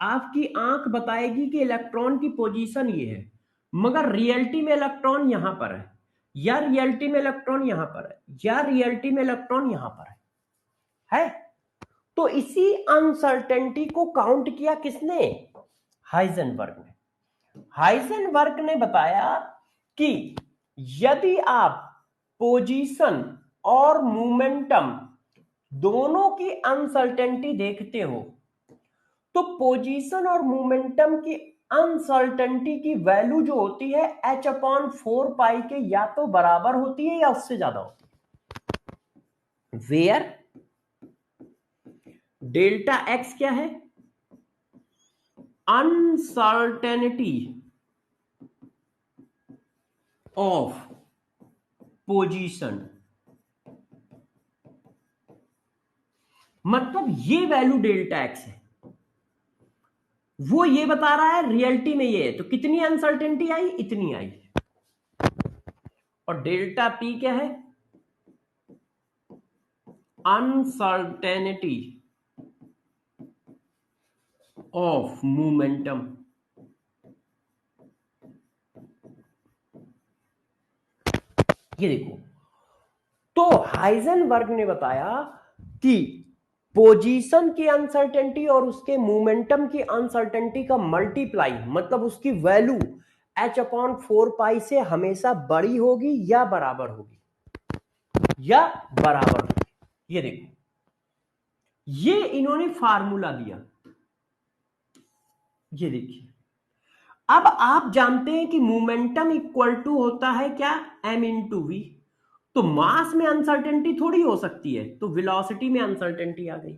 आपकी आंख बताएगी कि इलेक्ट्रॉन की पोजीशन ये है, मगर रियलिटी में इलेक्ट्रॉन यहां पर है, या रियलिटी में इलेक्ट्रॉन यहां पर है, या रियलिटी में इलेक्ट्रॉन यहां पर है। तो इसी अनसर्टेनिटी को काउंट किया किसने, हाइजेनबर्ग ने। हाइजेनबर्ग ने बताया कि यदि आप पोजीशन और मोमेंटम दोनों की अनसर्टेनिटी देखते हो तो पोजीशन और मोमेंटम की अनसर्टेनिटी की वैल्यू जो होती है h/4 के या तो बराबर होती है या उससे ज्यादा होती है। वेयर डेल्टा एक्स क्या है, अनसर्टेनिटी ऑफ पोजीशन, मतलब ये वैल्यू डेल्टा एक्स है, वो ये बता रहा है रियलिटी में ये है, तो कितनी अनसर्टेनिटी आई, इतनी आई। और डेल्टा पी क्या है, अनसर्टेनिटी ऑफ मोमेंटम। ये देखो, तो हाइजेनबर्ग ने बताया कि पोजीशन की अनसर्टेनिटी और उसके मोमेंटम की अनसर्टेनिटी का मल्टीप्लाई, मतलब उसकी वैल्यू h/4 से हमेशा बड़ी होगी या बराबर होगी, या बराबर होगी। ये देखो, ये इन्होंने फार्मूला दिया, ये देखिए। अब आप जानते हैं कि मोमेंटम इक्वल टू होता है क्या, m/v। तो मास में अनसर्टेनिटी थोड़ी हो सकती है, तो वेलोसिटी में अनसर्टेनिटी आ गई,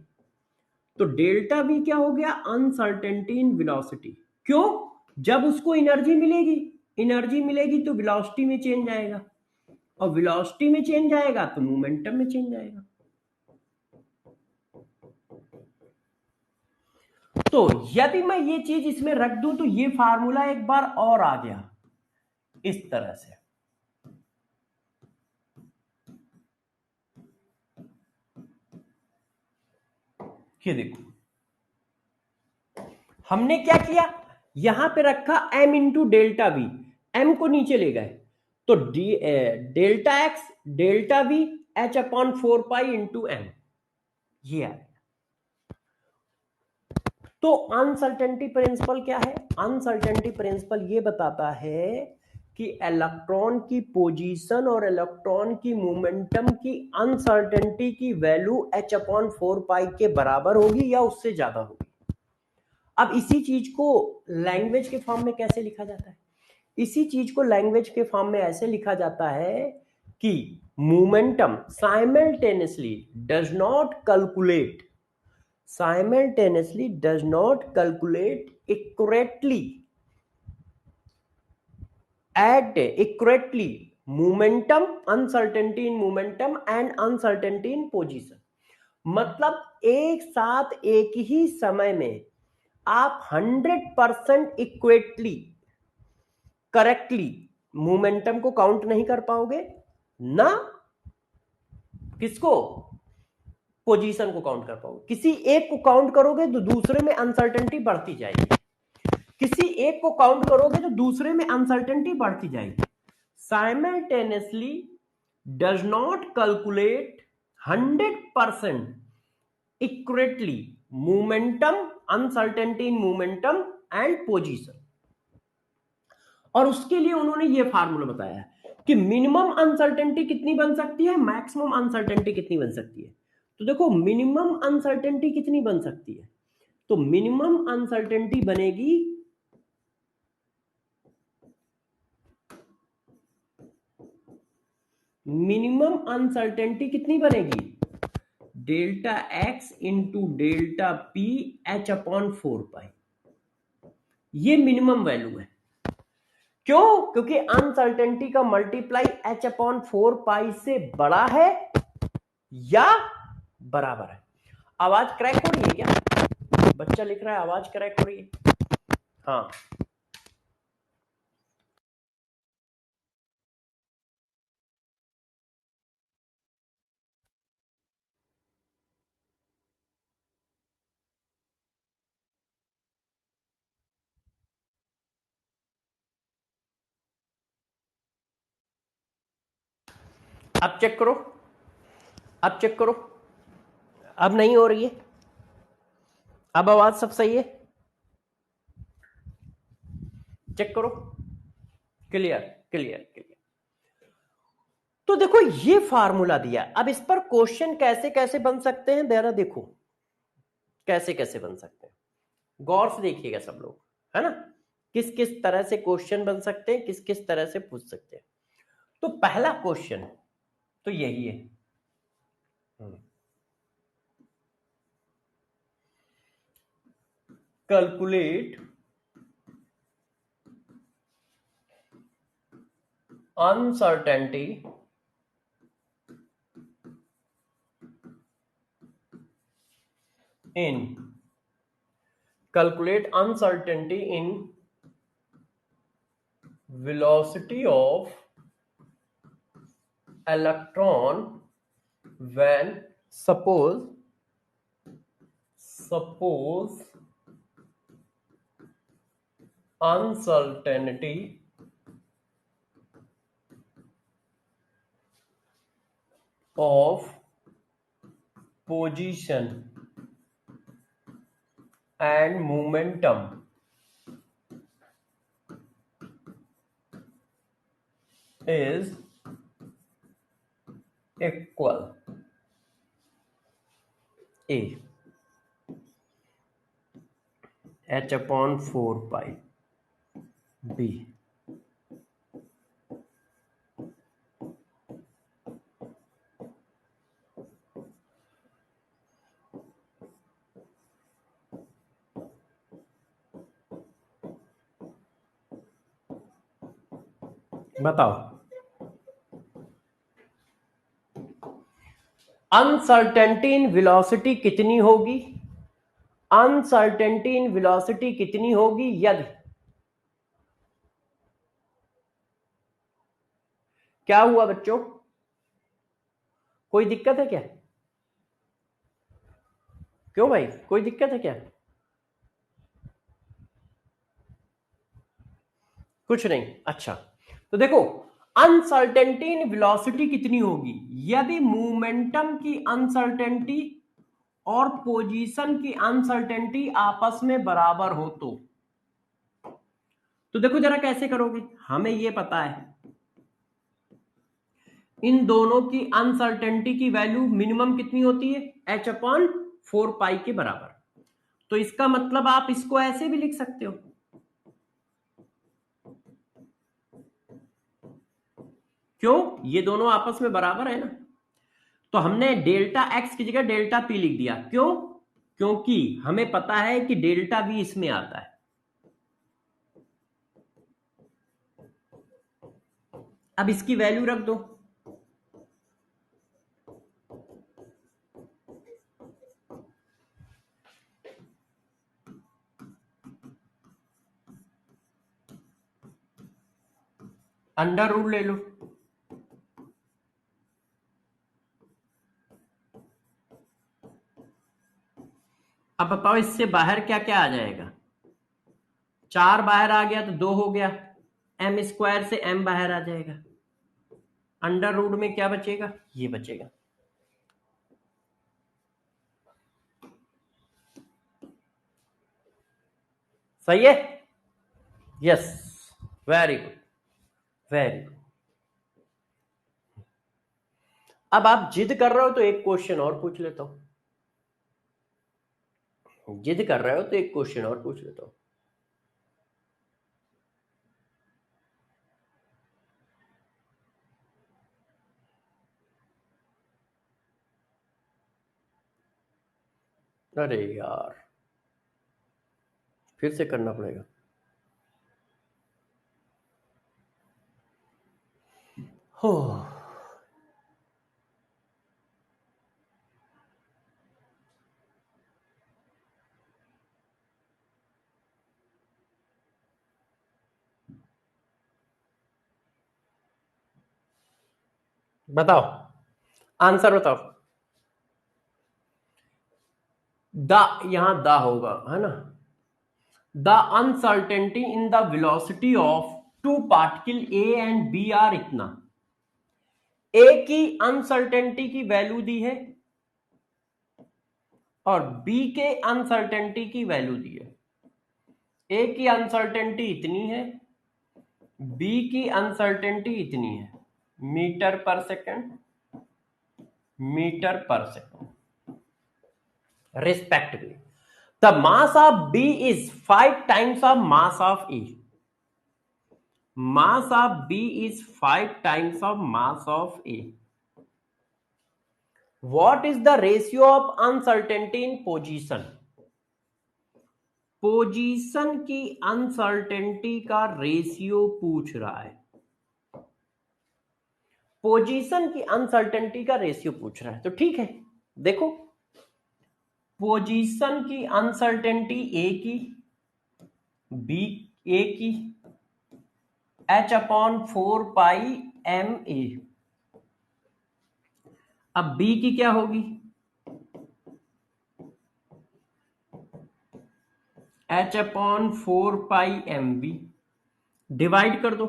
तो डेल्टा वी क्या हो गया, अनसर्टेनिटी इन वेलोसिटी। क्यों? जब उसको एनर्जी मिलेगी, एनर्जी मिलेगी तो वेलोसिटी में चेंज आएगा, और वेलोसिटी में चेंज आएगा तो मोमेंटम में चेंज आएगा। तो यदि मैं ये चीज इसमें रख दूं तो ये फार्मूला एक बार और आ गया इस तरह से। ये देखो, हमने क्या किया, यहां पे रखा m/डेल्टा v, m को नीचे ले गए, तो delta x delta v h/4 into m, ये है। तो अनसर्टेनिटी प्रिंसिपल क्या है, अनसर्टेनिटी प्रिंसिपल ये बताता है कि इलेक्ट्रॉन की पोजीशन और इलेक्ट्रॉन की मोमेंटम की अनसर्टेनिटी की वैल्यू h/4 के बराबर होगी या उससे ज्यादा होगी। अब इसी चीज को लैंग्वेज के फॉर्म में कैसे लिखा जाता है? इसी चीज को लैंग्वेज के फॉर्म में ऐसे लिखा जाता है कि momentum simultaneously does not calculate accurately momentum, uncertainty in momentum and uncertainty in position। मतलब एक साथ एक ही समय में आप 100% इक्वेटली करेक्टली मोमेंटम को काउंट नहीं कर पाओगे, ना किसको, पोजीशन को काउंट कर पाओगे। किसी एक को काउंट करोगे तो दूसरे में अनसर्टेनिटी बढ़ती जाएगी, किसी एक को काउंट करोगे तो दूसरे में अनसर्टेनिटी बढ़ती जाएगी। Simultaneously does not calculate 100% accurately momentum, uncertainty in momentum and position. और उसके लिए उन्होंने ये फार्मूला बताया है कि मिनिमम अनसर्टेनिटी कितनी बन सकती है, मैक्सिमम अनसर्टेनिटी कितनी बन सकती है। तो देखो मिनिमम अनसर्टेनिटी कितनी बन सकती है, तो मिनिमम अनसर्टेनिटी बनेगी कितनी बनेगी, delta x into delta P h/4 ये मिनिमम वैल्यू है। क्यों? क्योंकि अनसर्टेनिटी का मल्टीप्लाई h/4 से बड़ा है या बराबर है। आवाज क्रैक हो रही है क्या? बच्चा लिख रहा है आवाज क्रैक हो रही है। हाँ, अब चेक करो, अब चेक करो, अब नहीं हो रही है, अब आवाज सब सही है, चेक करो, क्लियर क्लियर क्लियर। तो देखो ये फार्मूला दिया, अब इस पर क्वेश्चन कैसे कैसे बन सकते हैं जरा देखो, कैसे कैसे बन सकते हैं, गौर से देखिएगा सब लोग, है ना, किस किस तरह से क्वेश्चन बन सकते हैं, किस किस तरह से पूछ सकते हैं। तो पहला क्वेश्चन तो यही है, calculate uncertainty in velocity of electron when suppose uncertainty of position and momentum is equal A h/4 B। बताओ अनसर्टेनिटी इन वेलोसिटी कितनी होगी, अनसर्टेनिटी इन वेलोसिटी कितनी होगी यदि, क्या हुआ बच्चों, कोई दिक्कत है क्या, क्यों भाई कोई दिक्कत है क्या? कुछ नहीं, अच्छा तो देखो अनसर्टेनिटी इन वेलोसिटी कितनी होगी यदि मोमेंटम की अनसर्टेनिटी और पोजीशन की अनसर्टेनिटी आपस में बराबर हो। तो देखो जरा कैसे करोगे, हमें ये पता है इन दोनों की अनसर्टेनिटी की वैल्यू मिनिमम कितनी होती है, h/4 पाई के बराबर। तो इसका मतलब आप इसको ऐसे भी लिख सकते हो, क्यों, ये दोनों आपस में बराबर है ना। तो हमने डेल्टा एक्स की जगह डेल्टा पी लिख दिया, क्यों, क्योंकि हमें पता है कि डेल्टा वी इसमें आता है। अब इसकी वैल्यू रख दो, अंडर रूट ले लो, अब बताओ इससे बाहर क्या क्या आ जाएगा, 4 बाहर आ गया तो 2 हो गया, एम स्क्वायर से एम बाहर आ जाएगा, अंडर रूट में क्या बचेगा, ये बचेगा। सही है, yes, very good, very good. अब आप जिद कर रहे हो तो एक क्वेश्चन और पूछ लेता हूं, जिद कर रहे हो तो एक क्वेश्चन और पूछ लेता हूं। अरे यार, फिर से करना पड़ेगा। हो, बताओ आंसर बताओ। द, यहां द होगा है ना, the uncertainty in the velocity of two particle A and B are इतना। ए की अनसर्टेनिटी की वैल्यू दी है और बी के अनसर्टेनिटी की वैल्यू दी है। ए की अनसर्टेनिटी इतनी है, बी की अनसर्टेनिटी इतनी है, मीटर पर सेकंड, मीटर पर second respectively. The mass of B is 5 times of mass of A. Mass of B is 5 times of mass of A. What is the ratio of uncertainty in position? Position की uncertainty का ratio पूछ रहा है, position की uncertainty का ratio पूछ रहा है। तो ठीक है, देखो पोजीशन की अनसर्टेनिटी ए की, बी, ए की h/4 पाई ma, अब बी की क्या होगी, h/4 पाई mb, डिवाइड कर दो,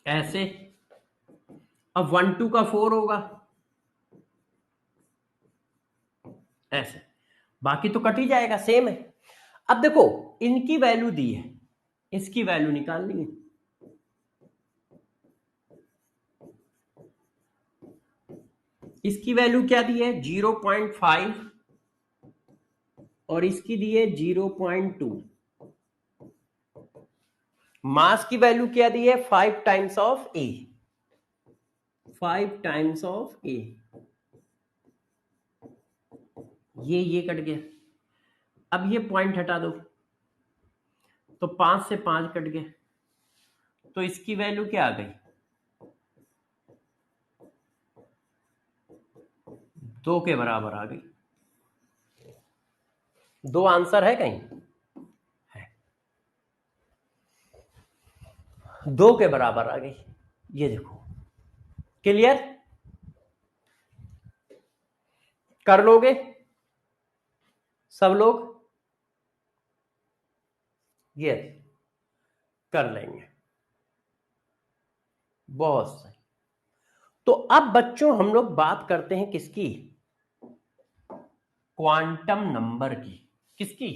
ऐसे। अब 1 2 का 4 होगा, ऐसे, बाकी तो कट ही जाएगा, सेम है। अब देखो इनकी वैल्यू दी है, इसकी वैल्यू निकालनी है। इसकी वैल्यू क्या दी है, 0.5 और इसकी दी है 0.2। मास की वैल्यू क्या दी है, 5 times of A, 5 times of A, ये कट गया। अब ये पॉइंट हटा दो, तो 5 से 5 कट गए, तो इसकी वैल्यू क्या आ गई, 2 के बराबर आ गई। 2 आंसर है कहीं, है, 2 के बराबर आ गई, ये देखो। क्लियर, कर लोगे सब लोग, यस। कर लेंगे। बहुत सही। तो अब बच्चों हम लोग बात करते हैं किसकी? क्वांटम नंबर की। किसकी?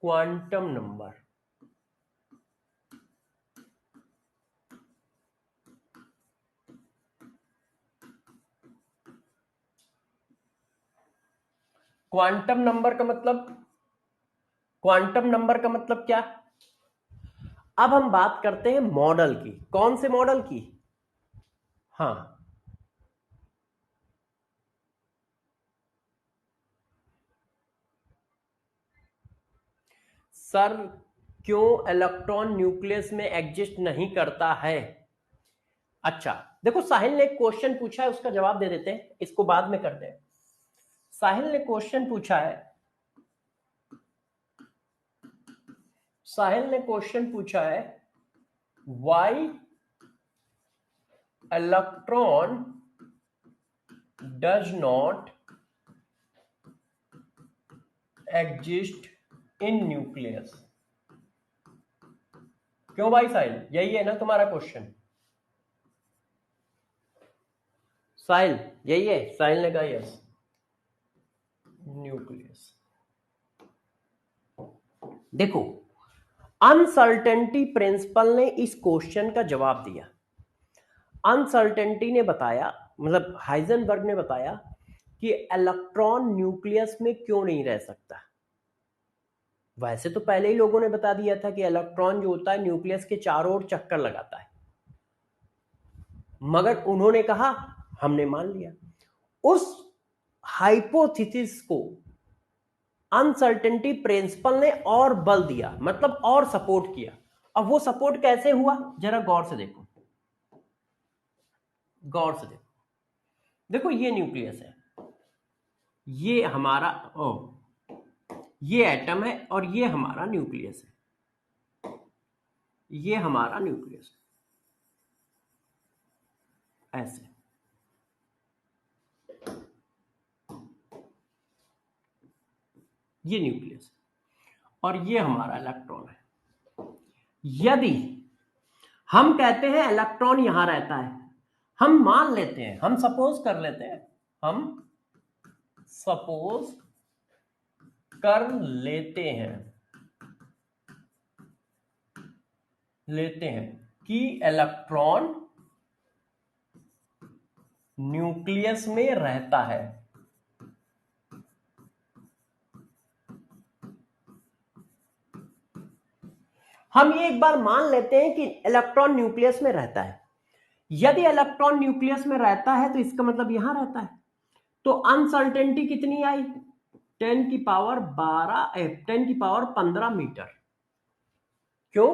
Quantum number. क्वांटम नंबर का मतलब, क्वांटम नंबर का मतलब क्या? अब हम बात करते हैं मॉडल की। कौन से मॉडल की? हाँ, सर क्यों इलेक्ट्रॉन न्यूक्लियस में एग्जिस्ट नहीं करता है? अच्छा देखो, साहिल ने एक क्वेश्चन पूछा है, उसका जवाब दे देते हैं, इसको बाद में करते हैं। साहिल ने क्वेश्चन पूछा है, साहिल ने क्वेश्चन पूछा है, why electron does not exist in nucleus. क्यों भाई साहिल, यही है ना तुम्हारा क्वेश्चन? साहिल यही है? साहिल ने कहा यस, न्यूक्लियस। देखो, अनसर्टेनिटी प्रिंसिपल ने इस क्वेश्चन का जवाब दिया। अनसर्टेनिटी ने बताया, मतलब हाइजेनबर्ग ने बताया कि इलेक्ट्रॉन न्यूक्लियस में क्यों नहीं रह सकता। वैसे तो पहले ही लोगों ने बता दिया था कि इलेक्ट्रॉन जो होता है न्यूक्लियस के चारों ओर चक्कर लगाता है, मगर उन्होंने कहा, हमने मान लिया। उस हाइपोथेसिस को अनसर्टेनिटी प्रिंसिपल ने और बल दिया, मतलब और सपोर्ट किया। अब वो सपोर्ट कैसे हुआ, जरा गौर से देखो, गौर से देखो। देखो ये न्यूक्लियस है, ये हमारा ये एटम है, और ये हमारा न्यूक्लियस है, ये हमारा न्यूक्लियस है, ऐसे। ये न्यूक्लियस और ये हमारा इलेक्ट्रॉन है। यदि हम कहते हैं इलेक्ट्रॉन यहां रहता है, हम मान लेते हैं, हम सपोज कर लेते हैं, हम सपोज कर लेते हैं कि इलेक्ट्रॉन न्यूक्लियस में रहता है। हम ये एक बार मान लेते हैं कि इलेक्ट्रॉन न्यूक्लियस में रहता है। यदि इलेक्ट्रॉन न्यूक्लियस में रहता है तो इसका मतलब यहां रहता है। तो अनसर्टेनिटी कितनी आई? 10 की पावर 12, 10 की पावर 15 मीटर। क्यों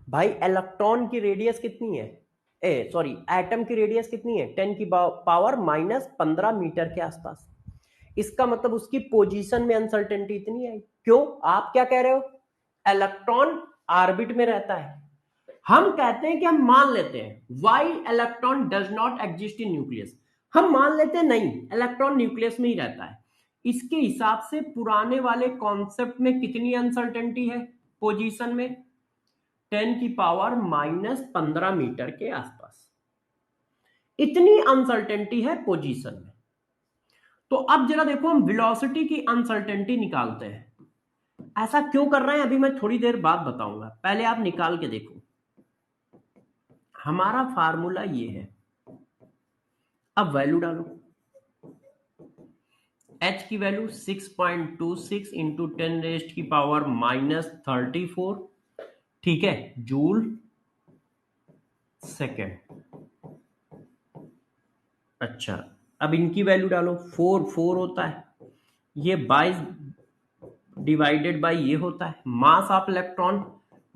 भाई? इलेक्ट्रॉन की रेडियस कितनी है? सॉरी, एटम की रेडियस कितनी है? 10 की पावर -15 मीटर के आसपास। इसका मतलब उसकी पोजीशन में अनसर्टेनिटी इतनी आई। क्यों? आप क्या कह रहे हो? इलेक्ट्रॉन ऑर्बिट में रहता है। हम कहते हैं कि हम मान लेते हैं why electron does not exist in nucleus. हम मान लेते हैं नहीं, इलेक्ट्रॉन न्यूक्लियस में ही रहता है। इसके हिसाब से पुराने वाले कॉन्सेप्ट में कितनी अनसर्टेनिटी है पोजीशन में? 10 की पावर -15 मीटर के आसपास, इतनी अनसर्टेनिटी है पोजीशन में। तो अब जरा देखो, हम वेलोसिटी की अनसर्टेनिटी निकालते हैं। ऐसा क्यों कर रहे हैं अभी मैं थोड़ी देर बाद बताऊंगा, पहले आप निकाल के देखो। हमारा फार्मूला ये है, अब वैल्यू डालो। h की वैल्यू 6.26 इंटू 10 रेस्ट की पावर -34, ठीक है, जूल सेकेंड। अच्छा, अब इनकी वैल्यू डालो। 4 होता है, ये 22 डिवाइडेड बाई ये होता है। मास ऑफ इलेक्ट्रॉन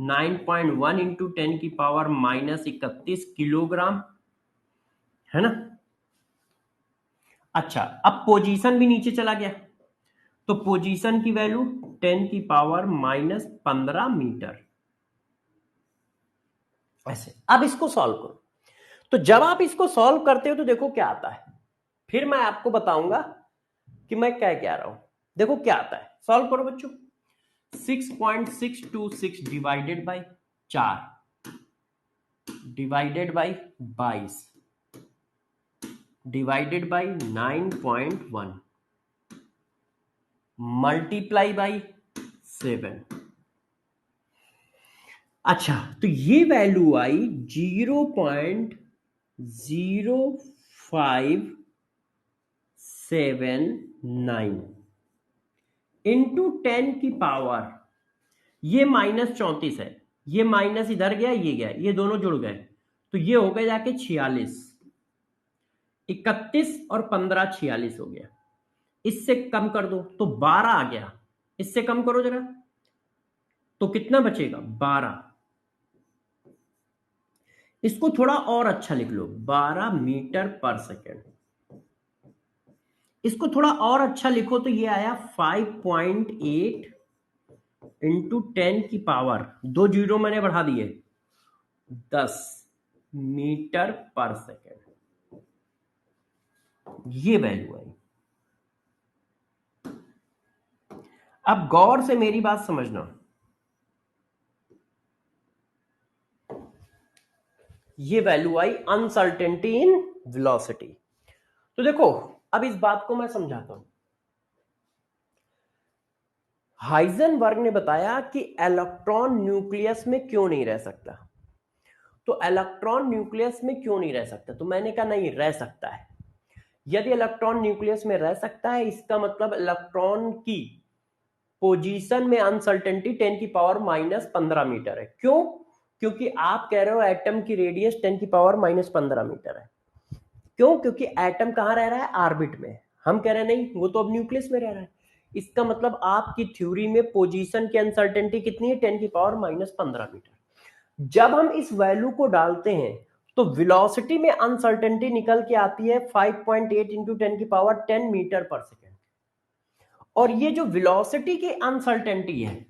9.1 इंटू 10 की पावर -31 किलोग्राम, है ना। अच्छा, अब पोजीशन भी नीचे चला गया, तो पोजीशन की वैल्यू 10 की पावर -15 मीटर, ऐसे। अब इसको सॉल्व करो। तो जब आप इसको सॉल्व करते हो तो देखो क्या आता है, फिर मैं आपको बताऊंगा कि मैं क्या कह रहा हूं। देखो क्या आता है, सॉल्व करो बच्चों। 6.626 divided by 4 divided by 22 divided by 9.1 multiply by 7। अच्छा, तो ये वैल्यू आई 0.0579 इंटू 10 की पावर, ये -34 है, ये माइनस इधर गया, ये गया, ये दोनों जुड़ गए, तो ये हो गया जाके 46, 31 और 15 46 हो गया। इससे कम कर दो तो 12 आ गया, इससे कम करो जरा तो कितना बचेगा 12। इसको थोड़ा और अच्छा लिख लो, 12 मीटर पर सेकेंड। इसको थोड़ा और अच्छा लिखो तो ये आया 5.8 इंटू 10 की पावर, 2 जीरो मैंने बढ़ा दिए, 10 मीटर पर सेकेंड। ये वैल्यू आई। अब गौर से मेरी बात समझना, ये value I uncertainty in velocity. तो देखो, अब इस बात को मैं समझाता हूं। हाइजेनबर्ग ने बताया कि इलेक्ट्रॉन न्यूक्लियस में क्यों नहीं रह सकता। तो इलेक्ट्रॉन न्यूक्लियस में क्यों नहीं रह सकता, तो मैंने कहा नहीं, रह सकता है। यदि इलेक्ट्रॉन न्यूक्लियस में रह सकता है, इसका मतलब इलेक्ट्रॉन की पोजीशन में अनसर्टेनिटी 10 की पावर -15 मीटर है। क्यों? क्योंकि आप कह रहे हो एटम की रेडियस 10 की पावर -15 मीटर है। क्यों? क्योंकि एटम कहां रह रहा है, ऑर्बिट में। हम कह रहे हैं नहीं, वो तो अब न्यूक्लियस में रह रहा है। इसका मतलब आपकी थ्योरी में पोजीशन की अनसर्टेनिटी कितनी है, 10 की पावर -15 मीटर। जब हम इस वैल्यू को डालते हैं तो वेलोसिटी में अनसर्टेनिटी निकल के आती है 5.8 इंटू 10 की पावर 10 मीटर पर सेकेंड। और ये जो वेलोसिटी की अनसर्टेनिटी है,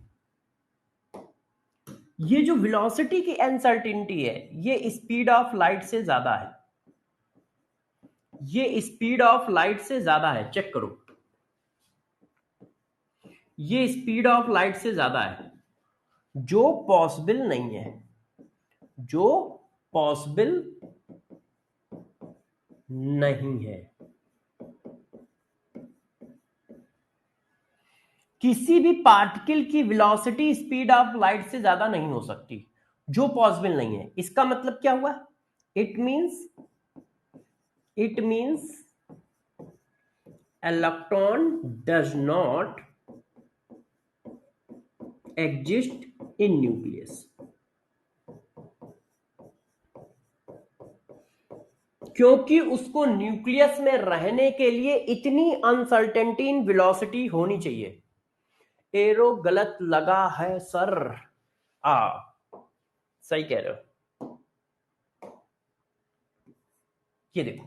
ये जो वेलोसिटी की अनसर्टेनिटी है, ये स्पीड ऑफ लाइट से ज्यादा है। ये स्पीड ऑफ लाइट से ज्यादा है, चेक करो, ये स्पीड ऑफ लाइट से ज्यादा है, जो पॉसिबल नहीं है, जो पॉसिबल नहीं है। किसी भी पार्टिकल की वेलोसिटी स्पीड ऑफ लाइट से ज्यादा नहीं हो सकती, जो पॉसिबल नहीं है। इसका मतलब क्या हुआ, it means electron does not exist in nucleus. क्योंकि उसको न्यूक्लियस में रहने के लिए इतनी अनसर्टेनिटी इन वेलोसिटी होनी चाहिए। एरो गलत लगा है सर, सही कह रहे हो। ये देखो,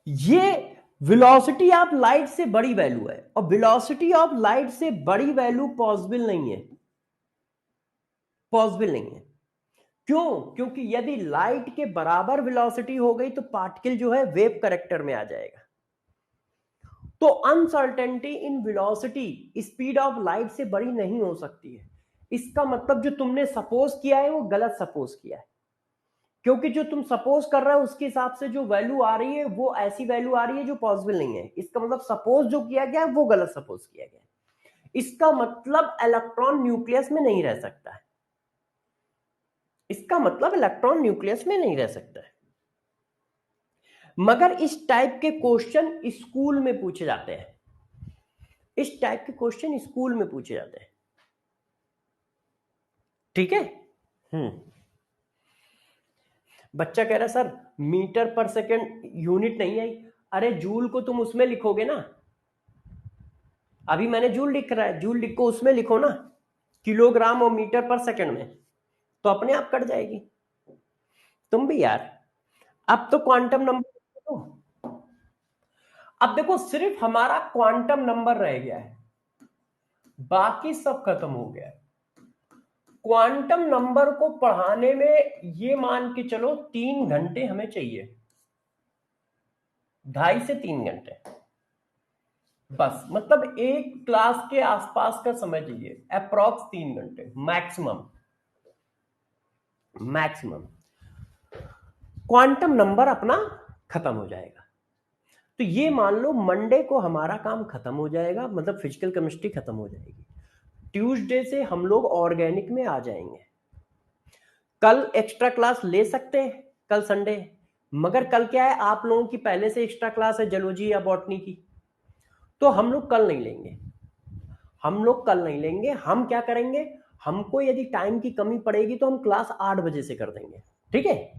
ये वेलोसिटी ऑफ लाइट से बड़ी वैल्यू है, और वेलोसिटी ऑफ लाइट से बड़ी वैल्यू पॉसिबल नहीं है, पॉसिबल नहीं है। क्यों? क्योंकि यदि लाइट के बराबर वेलोसिटी हो गई तो पार्टिकल जो है वेव कैरेक्टर में आ जाएगा। तो uncertainty in velocity speed of light से बड़ी नहीं हो सकती है। इसका मतलब जो तुमने सपोज किया है वो गलत सपोज किया है, क्योंकि जो तुम सपोज कर रहे हो उसके हिसाब से जो वैल्यू आ रही है वो ऐसी वैल्यू आ रही है जो पॉसिबल नहीं है। इसका मतलब सपोज जो किया गया है वो गलत सपोज किया गया है। इसका मतलब इलेक्ट्रॉन न्यूक्लियस में नहीं रह सकता है। इसका मतलब इलेक्ट्रॉन न्यूक्लियस में नहीं रह सकता है। मगर इस टाइप के क्वेश्चन स्कूल में पूछे जाते हैं, इस टाइप के क्वेश्चन स्कूल में पूछे जाते हैं, ठीक है। बच्चा कह रहा sir metre per second unit नहीं आई। अरे जूल को तुम उसमें लिखोगे ना, अभी मैंने जूल लिख रहा है, जूल लिखो उसमें लिखो ना, किलोग्राम और मीटर पर सेकेंड में, तो अपने आप कट जाएगी। तुम भी यार, अब तो क्वांटम नंबर, अब देखो सिर्फ हमारा क्वांटम नंबर रह गया है, बाकी सब खत्म हो गया है। क्वांटम नंबर को पढ़ाने में ये मान के चलो 3 घंटे हमें चाहिए, 2.5 से 3 घंटे। बस मतलब एक क्लास के आसपास का समय चाहिए, अप्रॉक्स 3 घंटे मैक्सिमम। मैक्सिमम क्वांटम नंबर अपना खत्म हो जाएगा। तो ये मान लो मंडे को हमारा काम खत्म हो जाएगा, मतलब फिजिकल केमिस्ट्री खत्म हो जाएगी। ट्यूसडे से हम लोग ऑर्गेनिक में आ जाएंगे। कल एक्स्ट्रा क्लास ले सकते हैं, कल संडे है, मगर कल क्या है, आप लोगों की पहले से एक्स्ट्रा क्लास है जूलॉजी या बॉटनी की, तो हम लोग कल नहीं लेंगे। हम लोग कल नहीं लेंगे। हम क्या करेंगे, हमको यदि टाइम की कमी पड़ेगी तो हम क्लास 8 बजे से कर देंगे, ठीक है,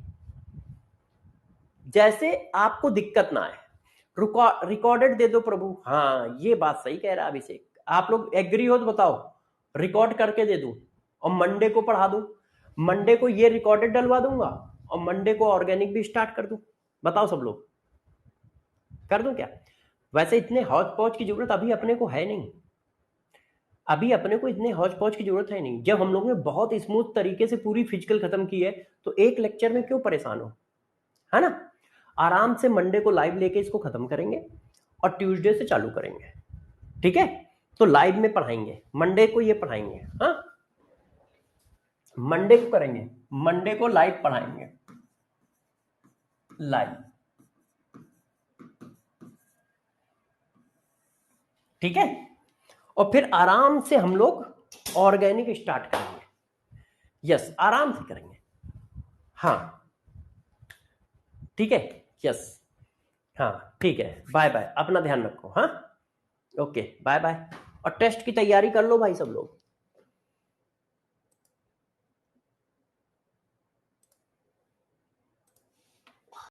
जैसे आपको दिक्कत ना आए। रिकॉर्डेड दे दो प्रभु। हाँ ये बात सही कह रहा है अभिषेक, आप लोग एग्री हो तो बताओ, रिकॉर्ड करके दे दूं और मंडे को पढ़ा दूं। मंडे को ये रिकॉर्डेड डलवा दूंगा और मंडे को ऑर्गेनिक भी स्टार्ट कर दूं। बताओ सब लोग, कर दूं क्या? वैसे इतने हौच पौच की जरूरत अभी अपने को है नहीं। अभी अपने को इतने हौच पौच की जरूरत है नहीं। जब हम लोग ने बहुत स्मूथ तरीके से पूरी फिजिकल खत्म की है तो एक लेक्चर में क्यों परेशान हो, है ना। आराम से मंडे को लाइव लेके इसको खत्म करेंगे और ट्यूसडे से चालू करेंगे, ठीक है। तो लाइव में पढ़ाएंगे, मंडे को ये पढ़ाएंगे, हाँ मंडे को करेंगे, मंडे को लाइव पढ़ाएंगे, लाइव, ठीक है। और फिर आराम से हम लोग ऑर्गेनिक स्टार्ट करेंगे। यस आराम से करेंगे, हाँ ठीक है। यस हाँ ठीक है, बाय बाय, अपना ध्यान रखो, हाँ ओके बाय बाय। और टेस्ट की तैयारी कर लो भाई सब लोग।